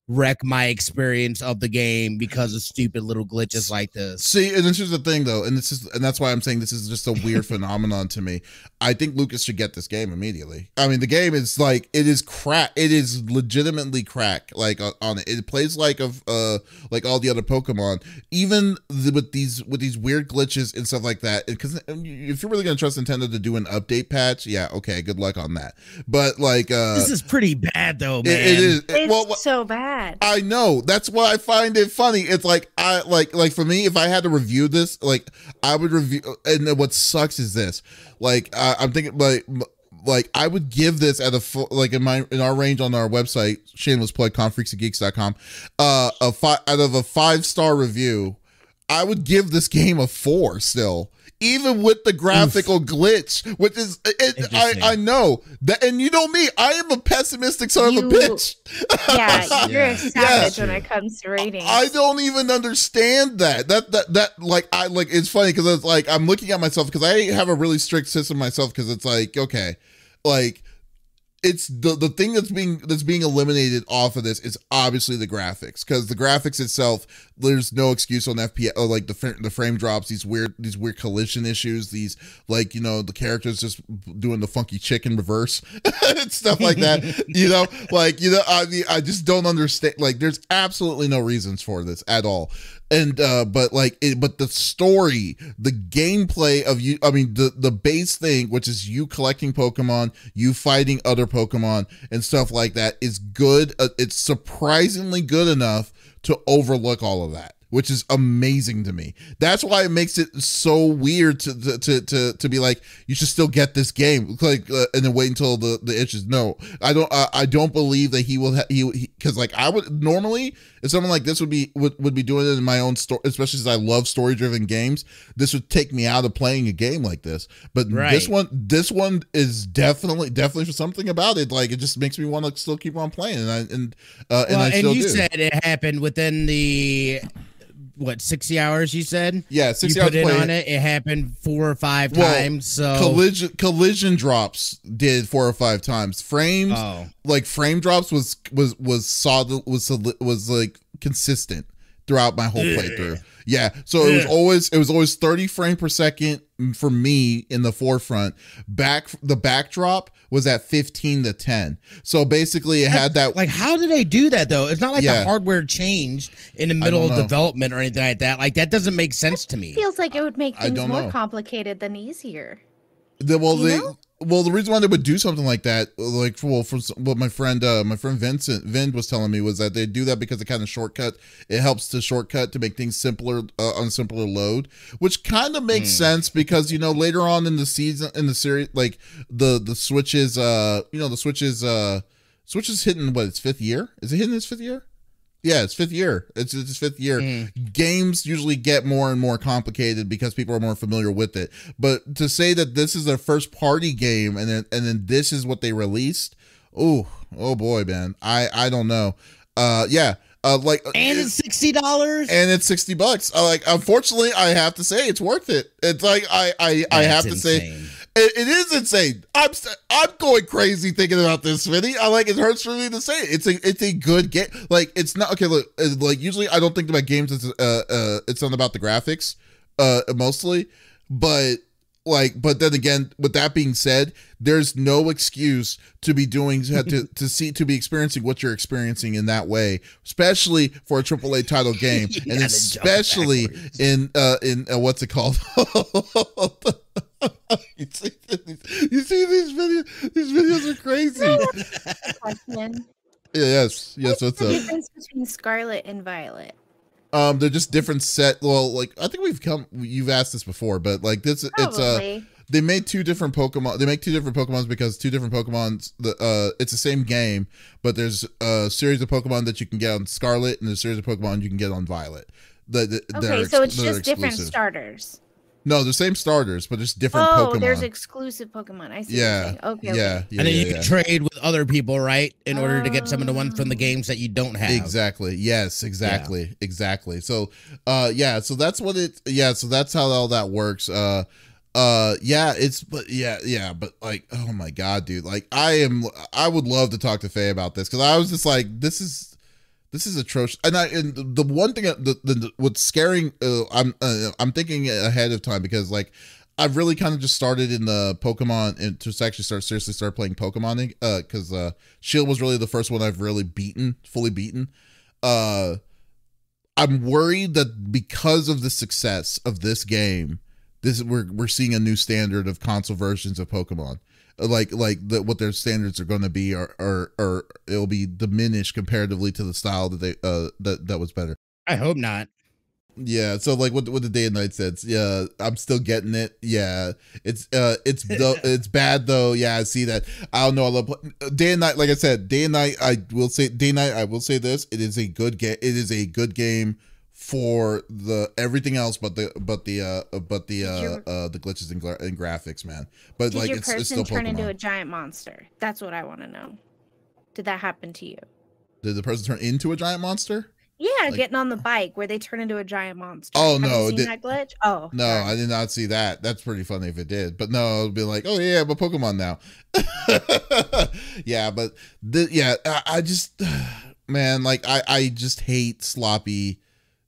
wreck my experience of the game because of stupid little glitches like this. See, and this is the thing though, and that's why I'm saying this is just a weird phenomenon to me. I think Lucas should get this game immediately. I mean, the game is like, it is crack. It is legitimately crack. Like on it, it plays like all the other Pokemon, even with these weird glitches and stuff like that. Because if you're really gonna trust Nintendo to do an update patch, yeah, okay, good luck on that. But like, this is pretty bad though, man. It is. It's so bad. I know. That's why I find it funny. It's like, I like for me, if I had to review this, like I would review. And then what sucks is this. Like I'm thinking like I would give this at a full, like in our range on our website, shameless plug, confreaksandgeeks.com, out of a 5-star review, I would give this game a 4 still. Even with the graphical glitch, which is, I know that, and you know me, I am a pessimistic son of a bitch. Yeah, you're a savage when it comes to ratings. I don't even understand that. It's funny because it's like I'm looking at myself because I have a really strict system myself because it's like, okay, like, it's the thing that's being eliminated off of this is obviously the graphics, because the graphics itself, there's no excuse on FPS, or like the frame drops, these weird collision issues, these, like, you know, the characters just doing the funky chicken reverse and stuff like that. You know, like, you know, I just don't understand. Like, there's absolutely no reasons for this at all. And but the story, the gameplay of you, I mean, the base thing, which is you collecting Pokemon, you fighting other Pokemon and stuff like that, is good. It's surprisingly good enough to overlook all of that, which is amazing to me. That's why it makes it so weird to be like, you should still get this game, like, and then wait until the issues. No, I don't believe that he will. Because like I would normally, if someone like this would be doing it in my own story, especially as I love story driven games, this would take me out of playing a game like this. But this one is definitely for something about it. Like it just makes me want to still keep on playing, and I still do. You said it happened within the 60 hours? You said 60 you hours put in on it. It happened 4 or 5 times. So collision drops did 4 or 5 times. Frames like frame drops was solid, was like consistent throughout my whole playthrough. Yeah, so it was always 30 frames per second for me in the forefront. The backdrop was at 15 to 10. So basically it had that. Like, how do they do that though? It's not like the hardware changed in the middle of development or anything like that. Like that doesn't make sense to me. It feels like it would make things more complicated than easier. The reason why they would do something like that, like from what my friend Vin was telling me, was that they do that because it kind of shortcut. It helps to shortcut to make things simpler on simpler load, which kind of makes sense because later on in the series, like the Switch is Switch is hitting its 5th year. Is it hitting its 5th year? Yeah, it's 5th year. It's its 5th year. Games usually get more and more complicated because people are more familiar with it. But to say that this is their first party game and then this is what they released, oh boy, man, I don't know. And it's $60. And it's $60. Unfortunately, I have to say it's worth it. It's like I have to say. It is insane. I'm going crazy thinking about this, Smitty. It hurts for me to say it. It's a good game. Like it's not okay. Look, like usually I don't think about games. It's not about the graphics, mostly. But then again, with that being said, there's no excuse to be doing to be experiencing what you're experiencing in that way, especially for a AAA title game, and especially in what's it called? You see these videos? These videos are crazy. Question. Yes. What's the difference between Scarlet and Violet? They're just different set. Well, like I think you've asked this before, but like this, Probably. they made 2 different Pokemon. They make 2 different Pokemons because 2 different Pokemons. It's the same game, but there's a series of Pokemon that you can get on Scarlet, and there's a series of Pokemon you can get on Violet. So it's just different starters. No, the same starters, but just different Pokemon. Oh, there's exclusive Pokemon. I see. Yeah. Okay. Yeah. And then you can trade with other people, right? In order to get some of the ones from the games that you don't have. Exactly. Yes, exactly. Yeah. Exactly. So, so that's what it, so that's how all that works. But like, oh my God, dude. Like, I would love to talk to Faye about this because I was just like, this is atrocious. And the one thing what's scaring, I'm thinking ahead of time because like I've really kind of just started in the Pokemon and to actually start playing Pokemon because Shield was really the first one I've really fully beaten. I'm worried that because of the success of this game, we're seeing a new standard of console versions of Pokemon. What their standards are going to be, or it'll be diminished comparatively to the style that they that was better. I hope not. Yeah, so like what the day and night says. Yeah, I'm still getting it. Yeah, it's bad though. Yeah, I see that. I don't know. I love day and night. Like I said, day and night. I will say this. It is a good game. It is a good game for the everything else, but the glitches and graphics, man. But did like your it's person still turn Pokemon. Into a giant monster? That's what I want to know. Did that happen to you? Did the person turn into a giant monster? Yeah, like, getting on the bike where they turn into a giant monster. Oh, Have no. you seen that glitch? Oh. No, sorry. I did not see that. That's pretty funny if it did. But no, it'll be like, oh, yeah, I'm a Pokemon now. Yeah, but I just, man, like, I just hate sloppy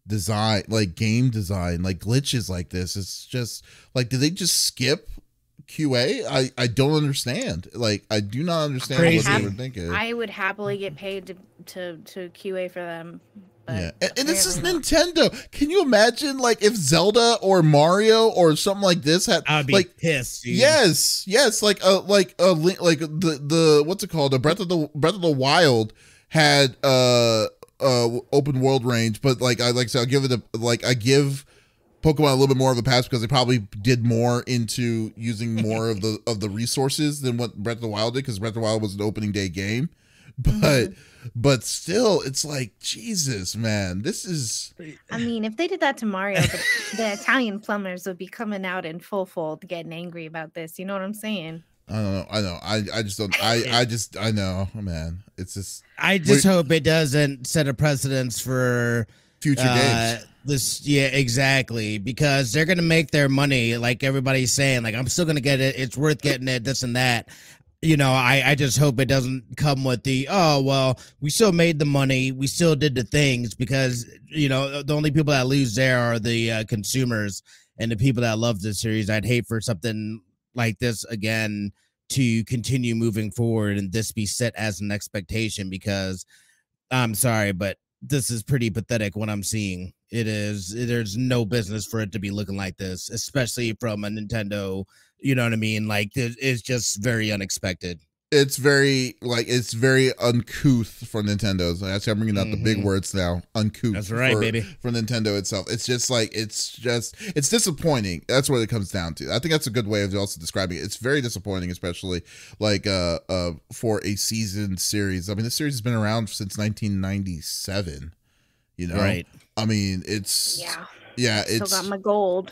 design, like game design, like glitches like this. It's just, like, did they just skip QA? I don't understand. Like, I do not understand what they were thinking. I would happily get paid to QA for them. Yeah, and this is Nintendo. Can you imagine, like, if Zelda or Mario or something like this had? I'd be like, pissed. Dude. Yes, like the what's it called? The Breath of the Wild had open world range, but like I like so I'll give it I give Pokemon a little bit more of a pass because they probably did more into using more of the resources than what Breath of the Wild did, because Breath of the Wild was an opening day game. But still, it's like, Jesus, man, this is. I mean, if they did that to Mario, the Italian plumbers would be coming out in full fold, getting angry about this. You know what I'm saying? I don't know. I know. I just don't. I know, man. It's just. I just hope it doesn't set a precedence for future games. Yeah, exactly, because they're gonna make their money, like everybody's saying. Like, I'm still gonna get it. It's worth getting it. This and that. You know, I just hope it doesn't come with the, oh, well, we still made the money, we still did the things, because, you know, the only people that lose there are the consumers and the people that love this series. I'd hate for something like this again to continue moving forward and this be set as an expectation, because I'm sorry, but this is pretty pathetic what I'm seeing. It is. There's no business for it to be looking like this, especially from a Nintendo. You know what I mean? Like, it's just very unexpected. It's very uncouth for Nintendo's. Actually, I'm bringing out the big words now. Uncouth. That's right, baby. For Nintendo itself. It's just like, it's disappointing. That's what it comes down to. I think that's a good way of also describing it. It's very disappointing, especially like for a seasoned series. I mean, the series has been around since 1997. You know? Right. I mean, it's still got my gold.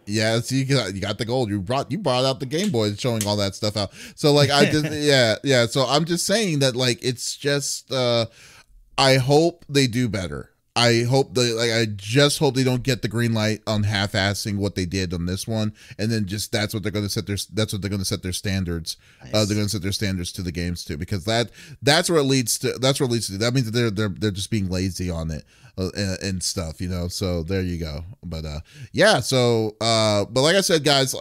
Yeah, so you got the gold. You brought out the Game Boy showing all that stuff out. So like I just yeah. So I'm just saying that, like, it's just I hope they do better. I just hope they don't get the green light on half-assing what they did on this one, and then just that's what they're going to set their standards. Nice. They're going to set their standards to the games too, because that's where it leads to. That means that they're just being lazy on it and stuff, you know. So there you go. But yeah. So but like I said, guys,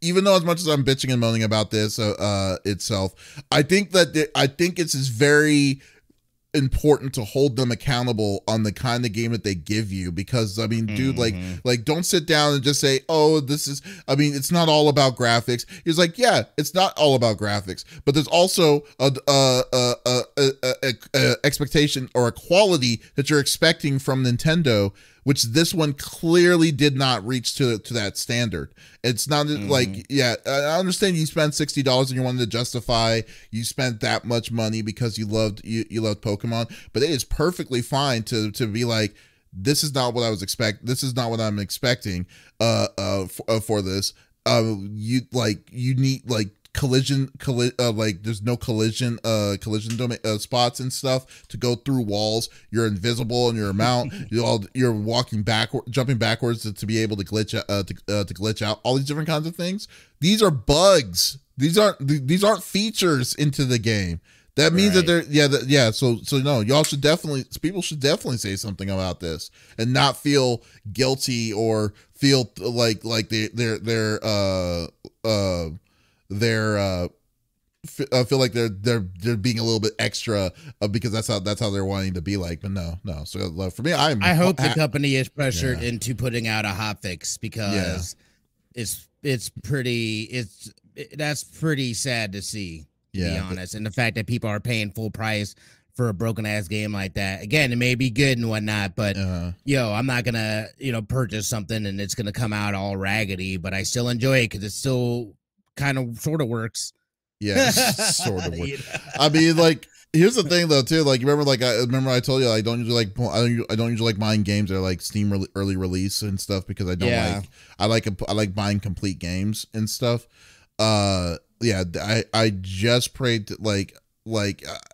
even though as much as I'm bitching and moaning about this itself, I think it's very important to hold them accountable on the kind of game that they give you, because I mean, dude, like don't sit down and just say, oh, this is, I mean, it's not all about graphics. He's like, yeah, it's not all about graphics, but there's also a expectation or a quality that you're expecting from Nintendo, which this one clearly did not reach to that standard. It's not like, yeah, I understand you spent $60 and you wanted to justify you spent that much money because you loved Pokemon, but it is perfectly fine to be like, this is not what I was this is not what I'm expecting for this. You need like collision like there's no collision domain spots and stuff to go through walls. You're invisible and you're a mount. You're jumping backwards to be able to glitch out. All these different kinds of things. These are bugs. These aren't features into the game. That means that they're So no, people should definitely say something about this and not feel guilty or feel like feel like they're being a little bit extra because that's how they're wanting to be like. But no. So for me, I hope the company is pressured into putting out a hotfix, because that's pretty sad to see, to be honest. And the fact that people are paying full price for a broken ass game like that. Again, it may be good and whatnot, but I'm not gonna purchase something and it's gonna come out all raggedy, but I still enjoy it because it still kind of sort of works. Yeah, sort of works. I mean, like, here's the thing though too. Like, remember I told you I don't usually like buying games that are like Steam early release and stuff, because I don't I like buying complete games and stuff. I just prayed to, like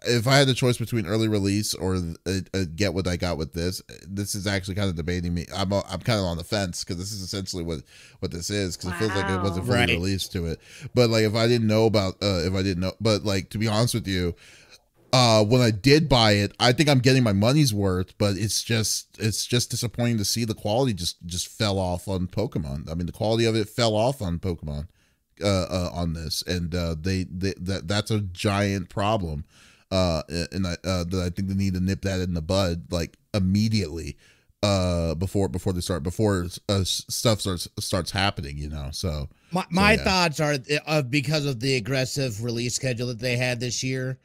if I had the choice between early release or get what I got with this is actually kind of debating me. I'm kind of on the fence, because this is essentially what this is, because it feels like it wasn't fully released to it. But like, but like, to be honest with you, when I did buy it, I think I'm getting my money's worth, but it's just disappointing to see the quality just fell off on Pokemon. I mean, the quality of it fell off on Pokemon. On this, and that's a giant problem, and that I think they need to nip that in the bud, like, immediately, before stuff starts happening, So my thoughts are, because of the aggressive release schedule that they had this year,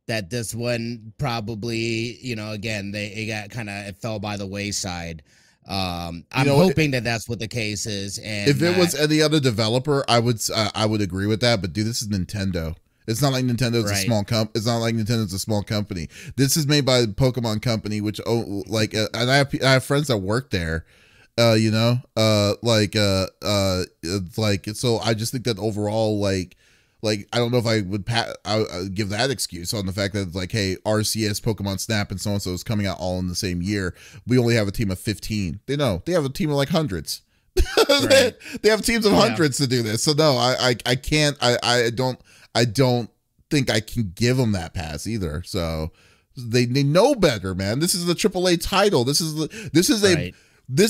that this one probably, again, it fell by the wayside. I'm hoping that that's what the case is. And if it was any other developer, I would agree with that. But dude, this is Nintendo. It's not like Nintendo's a small It's not like Nintendo's a small company. This is made by the Pokemon Company, which and I have friends that work there. So I just think that overall, I don't know if I would give that excuse on the fact that like, hey, RCS, Pokemon Snap, and so on, so is coming out all in the same year. We only have a team of 15. They have a team of like hundreds. Right. They have teams of hundreds to do this. So no, I can't. I don't think I can give them that pass either. So they know better, man. This is the AAA title. This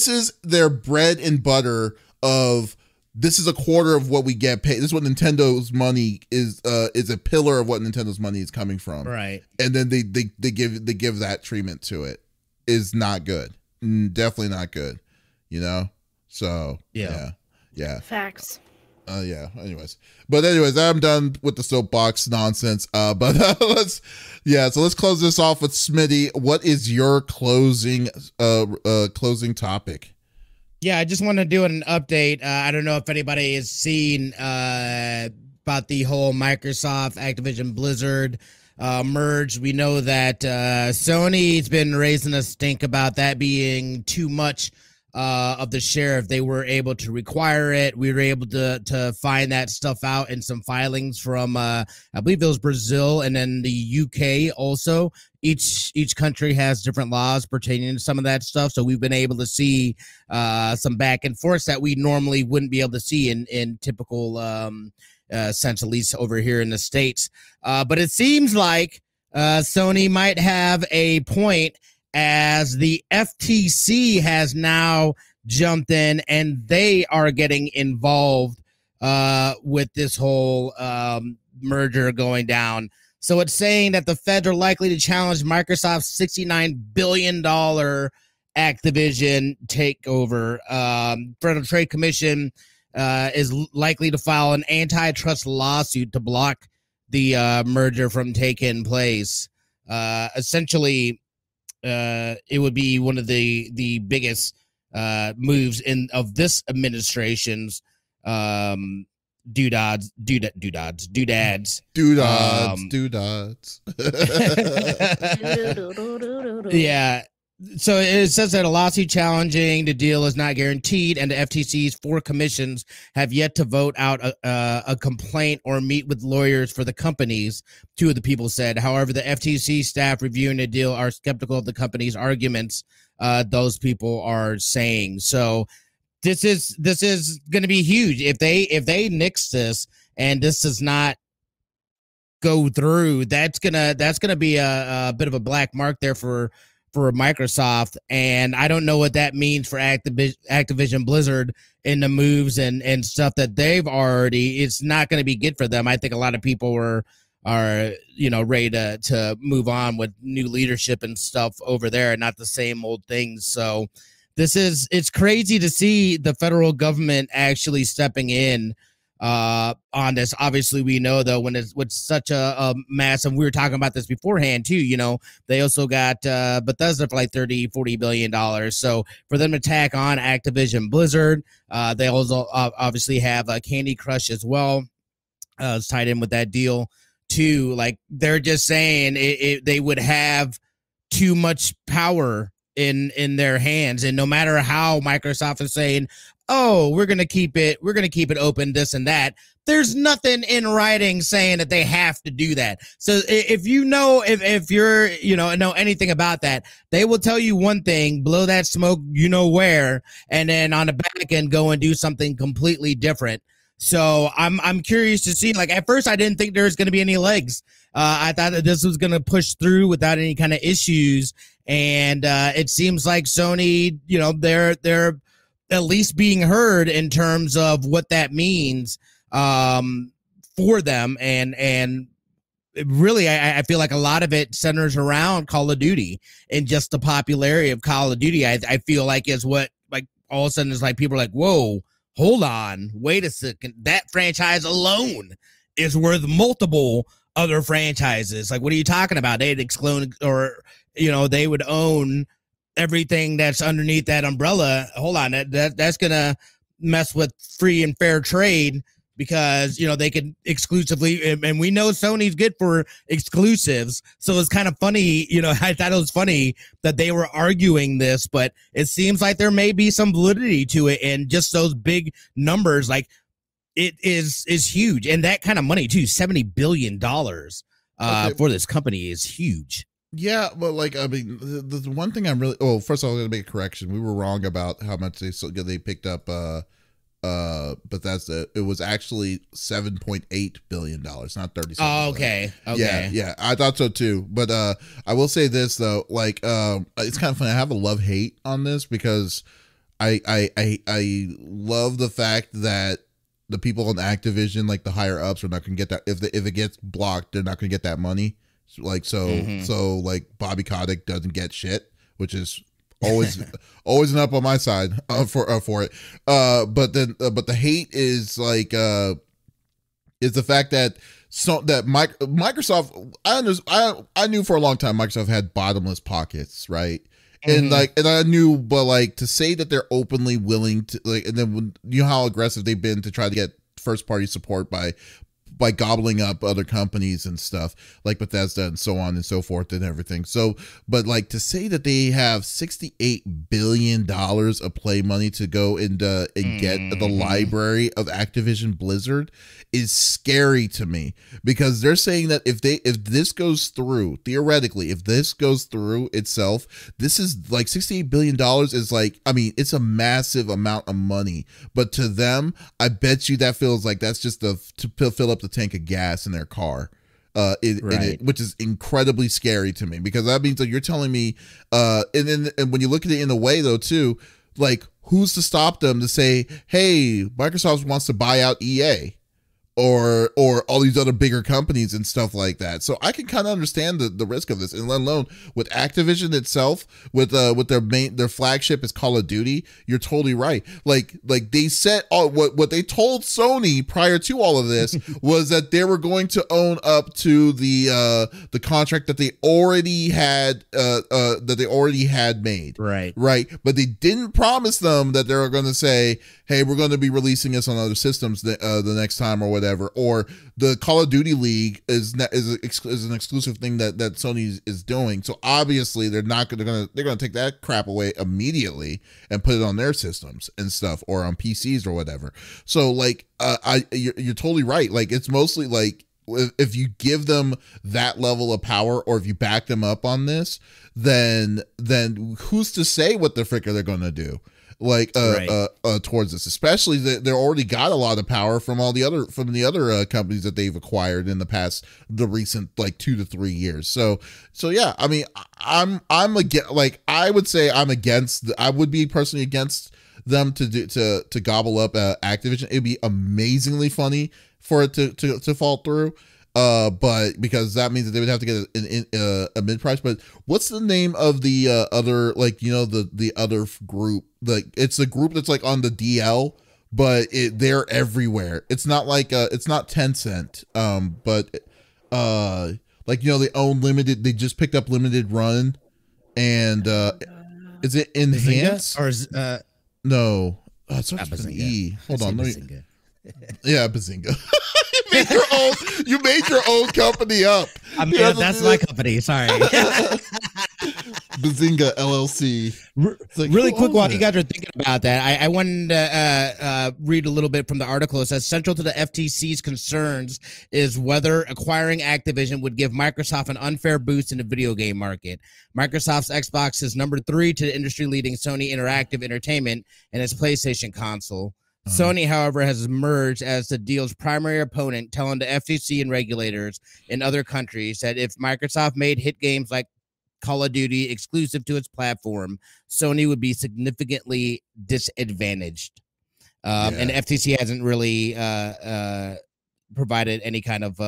is their bread and butter of. This is a quarter of what we get paid. This is what Nintendo's money is a pillar of what Nintendo's money is coming from. Right. And then they give that treatment to it is not good. Definitely not good. So yeah. Facts. Anyways, I'm done with the soapbox nonsense. Let's close this off with Smitty. What is your closing topic? Yeah, I just want to do an update. I don't know if anybody has seen about the whole Microsoft Activision Blizzard merge. We know that Sony's been raising a stink about that being too much of the share. If they were able to require it, we were able to find that stuff out in some filings from I believe it was Brazil and then the UK also. Each country has different laws pertaining to some of that stuff, so we've been able to see some back and forth that we normally wouldn't be able to see in typical sense, at least over here in the States. But it seems like Sony might have a point, as the FTC has now jumped in and they are getting involved with this whole merger going down. So it's saying that the feds are likely to challenge Microsoft's $69 billion Activision takeover. Federal Trade Commission is likely to file an antitrust lawsuit to block the merger from taking place. Essentially, it would be one of the biggest moves of this administration's doodads. Yeah. So it says that a lawsuit challenging the deal is not guaranteed, and the FTC's 4 commissions have yet to vote out a complaint or meet with lawyers for the companies, 2 of the people said. However, the FTC staff reviewing the deal are skeptical of the company's arguments, those people are saying. So this is going to be huge. If they nix this and this does not go through, that's gonna be a bit of a black mark there for Microsoft, and I don't know what that means for Activision Blizzard in the moves and stuff that they've already. It's not going to be good for them. I think a lot of people are ready to move on with new leadership and stuff over there, not the same old things. So it's crazy to see the federal government actually stepping in on this. Obviously, we know though when it's with such a massive, we were talking about this beforehand too, they also got Bethesda for like $30-40 billion. So for them to tack on Activision Blizzard, they also obviously have Candy Crush as well. It's tied in with that deal too. Like they're just saying they would have too much power in their hands, and no matter how Microsoft is saying, oh, we're gonna keep it open, this and that, there's nothing in writing saying that they have to do that. So if you're know anything about that, they will tell you one thing, blow that smoke where, and then on the back end go and do something completely different. So I'm curious to see. Like at first I didn't think there was going to be any legs. I thought that this was going to push through without any kind of issues, and it seems like Sony, they're at least being heard in terms of what that means for them, and really I feel like a lot of it centers around Call of Duty and just the popularity of Call of Duty. I feel like is what, like, all of a sudden it's like people are like, whoa, hold on, wait a second, that franchise alone is worth multiple other franchises. Like, what are you talking about? They'd exclude, or they would own everything that's underneath that umbrella. Hold on, that's gonna mess with free and fair trade, because they could exclusively, and we know Sony's good for exclusives, so it's kind of funny. I thought it was funny that they were arguing this, but it seems like there may be some validity to it, and just those big numbers, like, it is huge, and that kind of money too, $70 billion for this company is huge. Yeah, but like, I mean, the one thing I'm really, first of all, I'm gonna make a correction. We were wrong about how much they picked up Bethesda. It was actually $7.8 billion, not 30. Oh, okay. Yeah, I thought so too. But I will say this though, like, it's kind of funny. I have a love-hate on this, because I love the fact that the people in Activision, like the higher ups, are not gonna get that. If it gets blocked, they're not gonna get that money. Like, so like Bobby Kotick doesn't get shit, which is always an up on my side for it. But the hate is like is the fact that Microsoft, I knew for a long time Microsoft had bottomless pockets, right? And I knew, but like, to say that they're openly willing to, like, and then how aggressive they've been to try to get first party support by gobbling up other companies and stuff like Bethesda and so on and so forth and everything. So, but like, to say that they have $68 billion of play money to go and get the library of Activision Blizzard is scary to me, because they're saying that if this goes through, theoretically, if this goes through itself, this is like $68 billion is like, I mean, it's a massive amount of money, but to them, I bet you that feels like that's just to fill up the tank of gas in their car, which is incredibly scary to me, because that means that you're telling me, and when you look at it in a way though too, like, who's to stop them to say, hey, Microsoft wants to buy out EA or all these other bigger companies and stuff like that. So I can kind of understand the risk of this, and let alone with Activision itself, with their flagship is Call of Duty. You're totally right. Like they said, what they told Sony prior to all of this was that they were going to own up to the contract that they already had made. Right. But they didn't promise them that they were going to say, hey, we're going to be releasing this on other systems the next time or whatever, or the Call of Duty League is an exclusive thing that Sony is doing. So obviously they're going to take that crap away immediately and put it on their systems and stuff, or on PCs or whatever. So like, you're totally right. Like, it's mostly like, if you give them that level of power, or if you back them up on this, then who's to say what the frick are they going to do? Like, towards this, especially that they're already got a lot of power from the other companies that they've acquired in the recent like 2 to 3 years. So yeah, I mean, I'm against, like, I would say I would be personally against them to gobble up Activision. It'd be amazingly funny for it to fall through. But because that means that they would have to get a mid price. But what's the name of the other, like, the other group? Like, it's a group that's like on the DL, but they're everywhere. It's not like it's not Tencent. But like, they own Limited. They just picked up Limited Run, and is it Enhance or is no? It starts with an E. Hold on, Bazinga. Yeah, Bazinga. You made your own company up. I mean, that's my company. Sorry. Bazinga LLC. Like, really quick, while you guys are thinking about that, I wanted to read a little bit from the article. It says, central to the FTC's concerns is whether acquiring Activision would give Microsoft an unfair boost in the video game market. Microsoft's Xbox is number 3 to the industry-leading Sony Interactive Entertainment and its PlayStation console. Sony, however, has emerged as the deal's primary opponent, telling the FTC and regulators in other countries that if Microsoft made hit games like Call of Duty exclusive to its platform, Sony would be significantly disadvantaged. And the FTC hasn't really provided any kind of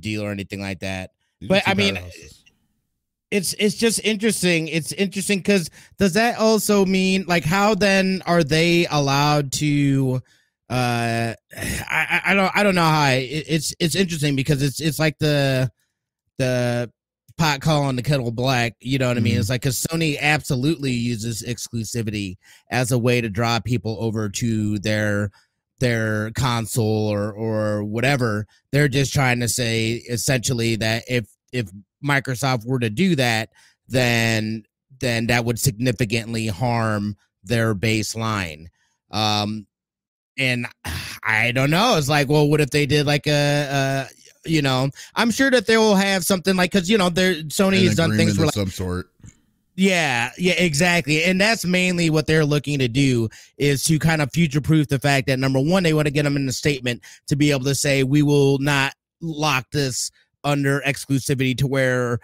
deal or anything like that. But I mean, it's just interesting. It's interesting because does that also mean, like, how then are they allowed to I don't know how it's interesting because it's like the pot calling the kettle black, you know what I mean? It's like, because Sony absolutely uses exclusivity as a way to draw people over to their console or whatever. They're just trying to say essentially that if Microsoft were to do that, then that would significantly harm their baseline. And I don't know. It's like, well, what if they did like a you know, I'm sure that they will have something like, because, you know, Sony has done things for like, some sort. Yeah, exactly. And that's mainly what they're looking to do, is to kind of future-proof the fact that, number one, they want to get them in a statement to be able to say, we will not lock this under exclusivity to where,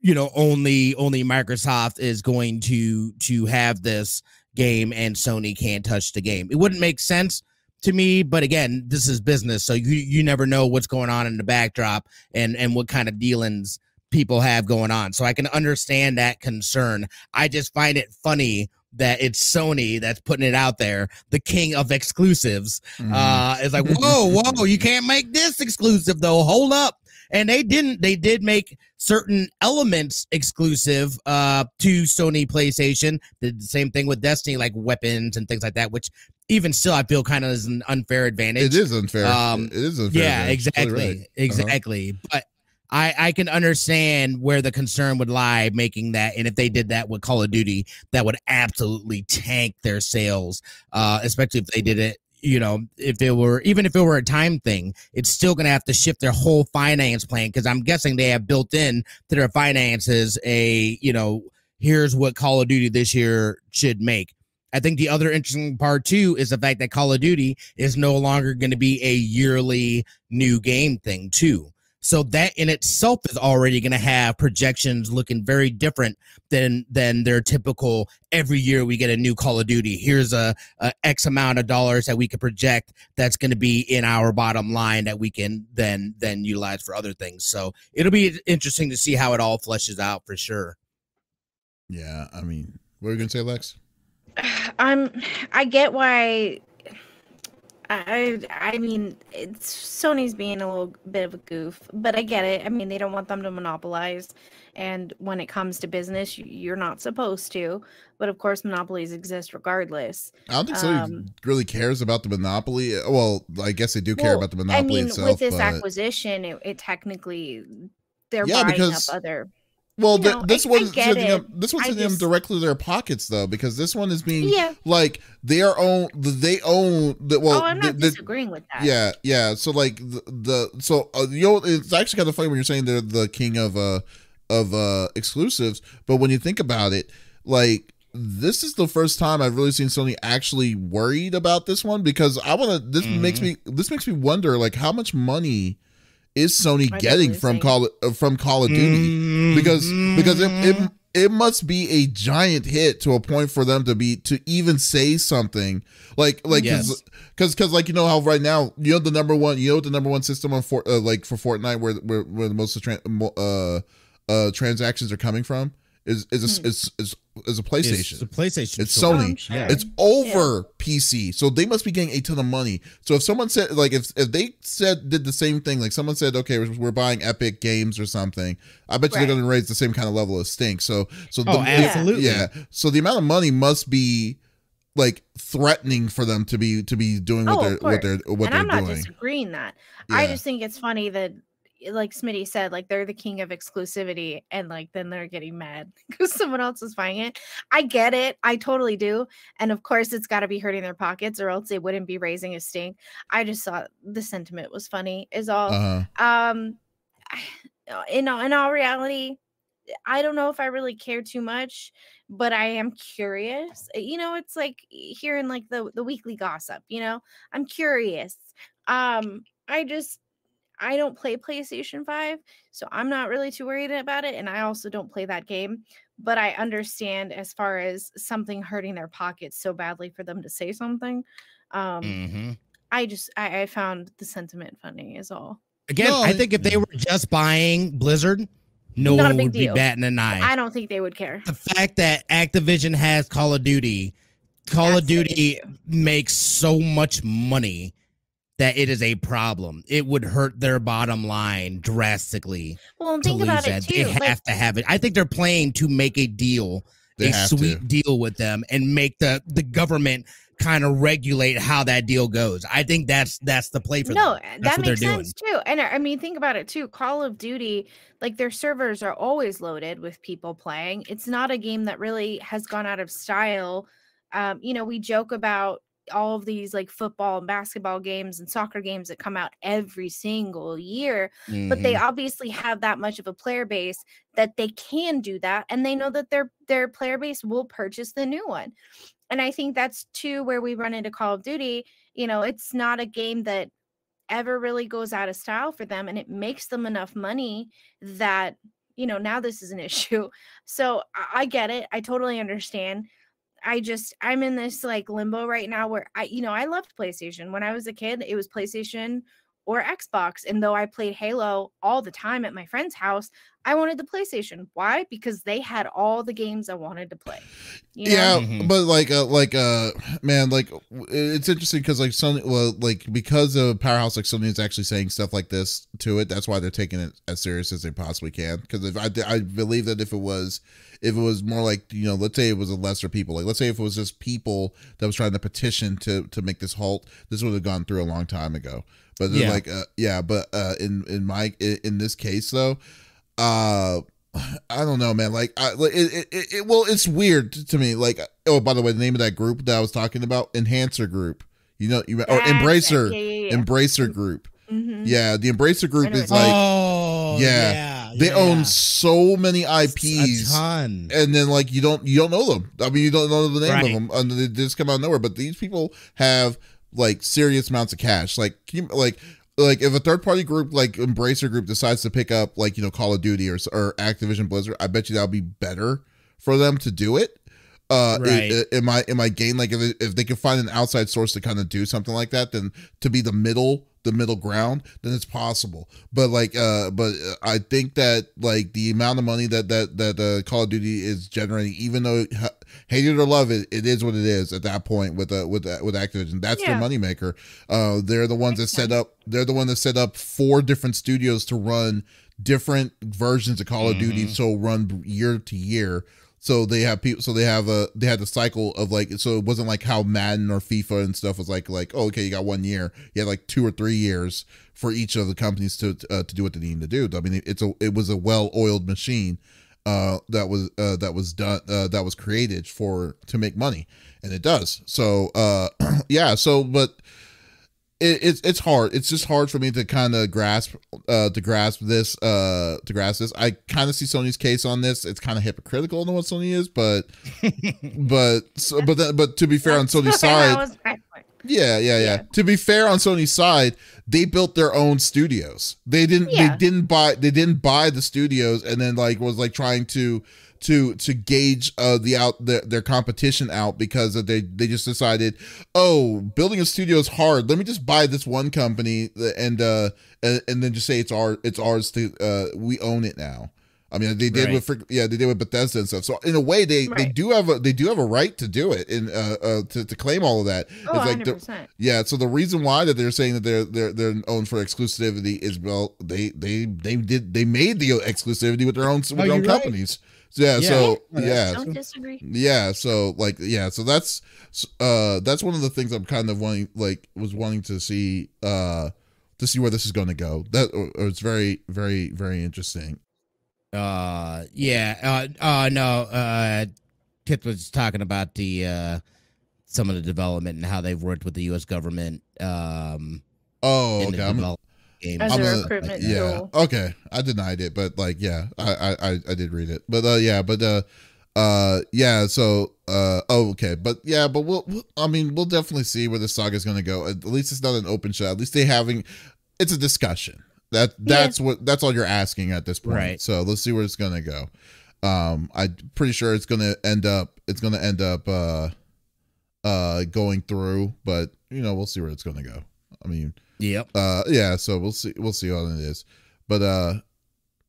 you know, only Microsoft is going to have this game and Sony can't touch the game. It wouldn't make sense to me, but again, this is business, so you never know what's going on in the backdrop and what kind of dealings people have going on. So I can understand that concern. I just find it funny that it's Sony that's putting it out there, the king of exclusives. It's like, whoa, you can't make this exclusive though. Hold up. And they did make certain elements exclusive to Sony PlayStation. Did the same thing with Destiny, like weapons and things like that, which even still I feel kind of is an unfair advantage. It is unfair. It is unfair. Yeah, exactly. Exactly. But I can understand where the concern would lie making that. And if they did that with Call of Duty, that would absolutely tank their sales, especially if they did it. You know, even if it were a time thing, it's still going to have to shift their whole finance plan, because I'm guessing they have built in to their finances here's what Call of Duty this year should make. I think the other interesting part too is the fact that Call of Duty is no longer going to be a yearly new game thing too. So that in itself is already going to have projections looking very different than their typical every year we get a new Call of Duty. Here's a X amount of dollars that we can project that's going to be in our bottom line that we can then utilize for other things. So it'll be interesting to see how it all fleshes out for sure. Yeah, I mean, what are you going to say, Lex? I get why. I mean, Sony's being a little bit of a goof, but I get it. I mean, they don't want them to monopolize, and when it comes to business, you're not supposed to. But of course, monopolies exist regardless. I don't think Sony really cares about the monopoly. Well, I guess they do care about the monopoly itself. With this acquisition, it technically they're buying up other. Well, this one's sending them directly to their pockets, though, because this one is being like they own. I'm not disagreeing with that. Yeah. So like it's actually kind of funny when you're saying they're the king of exclusives, but when you think about it, like this is the first time I've really seen Sony actually worried about this one, because this makes me wonder, like, how much money is Sony getting from Call of Duty? Because it must be a giant hit to a point for them to even say something like because like, you know how right now, you know, the number one system on for Fortnite where the most of transactions are coming from is a PlayStation. It's a PlayStation. It's Sony. It's over PC. So they must be getting a ton of money. So if someone said, like, if they did the same thing, like someone said, okay, we're buying Epic Games or something, I bet you they're going to raise the same kind of level of stink. So absolutely. So the amount of money must be like threatening for them to be doing what they're doing. And I'm not disagreeing that. Yeah. I just think it's funny that, like Smitty said, like they're the king of exclusivity, and like then they're getting mad because someone else is buying it. I get it. I totally do. And of course it's got to be hurting their pockets, or else they wouldn't be raising a stink. I just thought the sentiment was funny is all. In all reality, I don't know if I really care too much, but I am curious. You know, it's like hearing like the weekly gossip, you know, I'm curious. I don't play PlayStation 5, so I'm not really too worried about it. And I also don't play that game, but I understand as far as something hurting their pockets so badly for them to say something. I found the sentiment funny is all. Again, I think if they were just buying Blizzard, no one would be batting an eye. I don't think they would care. The fact that Activision has Call of Duty Call of Duty makes so much money that it is a problem. It would hurt their bottom line drastically. Well, and think about it too. They have to have it. I think they're playing to make a deal, deal with them, and make the government kind of regulate how that deal goes. I think that's the play for them. No, that makes sense too. And I mean, think about it too. Call of Duty, like their servers are always loaded with people playing. It's not a game that really has gone out of style. We joke about all of these like football and basketball games and soccer games that come out every single year, but they obviously have that much of a player base that they can do that, and they know that their player base will purchase the new one. And I think that's too where we run into Call of Duty. It's not a game that ever really goes out of style for them, and it makes them enough money that now this is an issue. So I get it. I totally understand. I'm in this like limbo right now where I loved PlayStation. When I was a kid, it was PlayStation or Xbox. And though I played Halo all the time at my friend's house, I wanted the PlayStation. Why? Because they had all the games I wanted to play. But man, like it's interesting because like Sony, because of Powerhouse, like Sony is actually saying stuff like this to it. That's why they're taking it as serious as they possibly can. Because if I believe that if it was more like, let's say it was a lesser people, like let's say if it was just people that was trying to petition to make this halt, this would have gone through a long time ago. But then in this case though, I don't know, man. Like, it's weird to me. Like, oh, by the way, the name of that group that I was talking about, Enhancer Group. Or Embracer, Embracer Group. Mm-hmm. Yeah, the Embracer Group is like, they own so many IPs, a ton, and then like you don't know them. I mean, you don't know the name of them, and they just come out of nowhere. But these people have like serious amounts of cash. Like, like if a third party group like Embracer Group decides to pick up like Call of Duty or Activision Blizzard, I bet you that'll be better for them to do it. In my game, like if they can find an outside source to kind of do something like that, then to be the middle ground, then it's possible. But I think that like the amount of money that Call of Duty is generating, even though hate it or love it, it is what it is at that point with Activision. That's their moneymaker. They're the ones that set up. They're the one that set up 4 different studios to run different versions of Call of Duty, so run year to year. So they have people. So they had the cycle of like. So it wasn't like how Madden or FIFA and stuff was like. Oh, okay, you got 1 year. You had like 2 or 3 years for each of the companies to do what they need to do. I mean, it was a well-oiled machine that was created to make money, and it does. So but it's hard. It's just hard for me to kind of grasp this. I kind of see Sony's case on this. It's kind of hypocritical in what Sony is, but to be fair on Sony's side, to be fair on Sony's side, they built their own studios. They didn't buy the studios and then like was like trying to gauge their competition out because they just decided, oh, building a studio is hard. Let me just buy this one company and then just say it's ours to we own it now. I mean, they did with Bethesda and stuff. So in a way, they do have a right to do it and to claim all of that. Oh, it's like 100%. So the reason why that they're saying that they're owned for exclusivity is, well, they made the exclusivity with their own companies. Don't disagree. So that's one of the things I'm kind of wanting to see where this is going to go. It's very, very, very interesting. Kit was talking about the some of the development and how they've worked with the U.S. government. Okay. As a recruitment tool. Okay. I denied it, but like, I did read it. But we'll definitely see where the saga is going to go. At least it's not an open shot. At least it's a discussion. That's all you're asking at this point. Right. So let's see where it's going to go. I'm pretty sure it's going to end up going through, but we'll see where it's going to go. I mean, yep. So we'll see how it is. But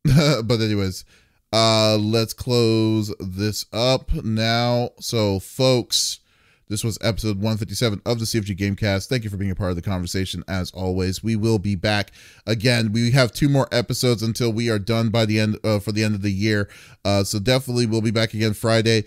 but anyways, let's close this up now. So folks, This was episode 157 of the CFG Gamecast. Thank you for being a part of the conversation as always. We will be back again. We have 2 more episodes until we are done by the end for the end of the year. So definitely we'll be back again Friday.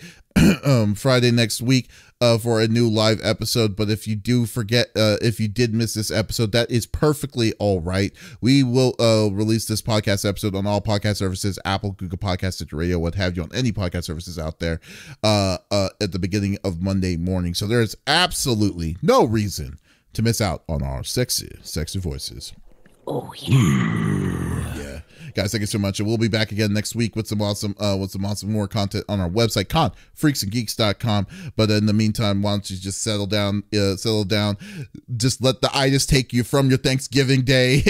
Friday next week for a new live episode. But if you do forget, if you did miss this episode, that is perfectly all right. We will release this podcast episode on all podcast services, Apple, Google Podcasts, Stitcher Radio, what have you, on any podcast services out there at the beginning of Monday morning. So there's absolutely no reason to miss out on our sexy voices. Oh yeah. Yeah. Guys, thank you so much. And we'll be back again next week with some awesome more content on our website, confreaksandgeeks.com. But in the meantime, why don't you just settle down, just let the itis take you from your Thanksgiving Day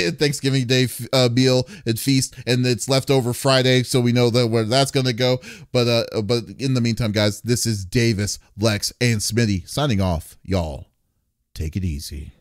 meal and feast, and it's leftover Friday, so we know that where that's gonna go. But in the meantime, guys, this is Davis, Lex, and Smitty signing off. Y'all, take it easy.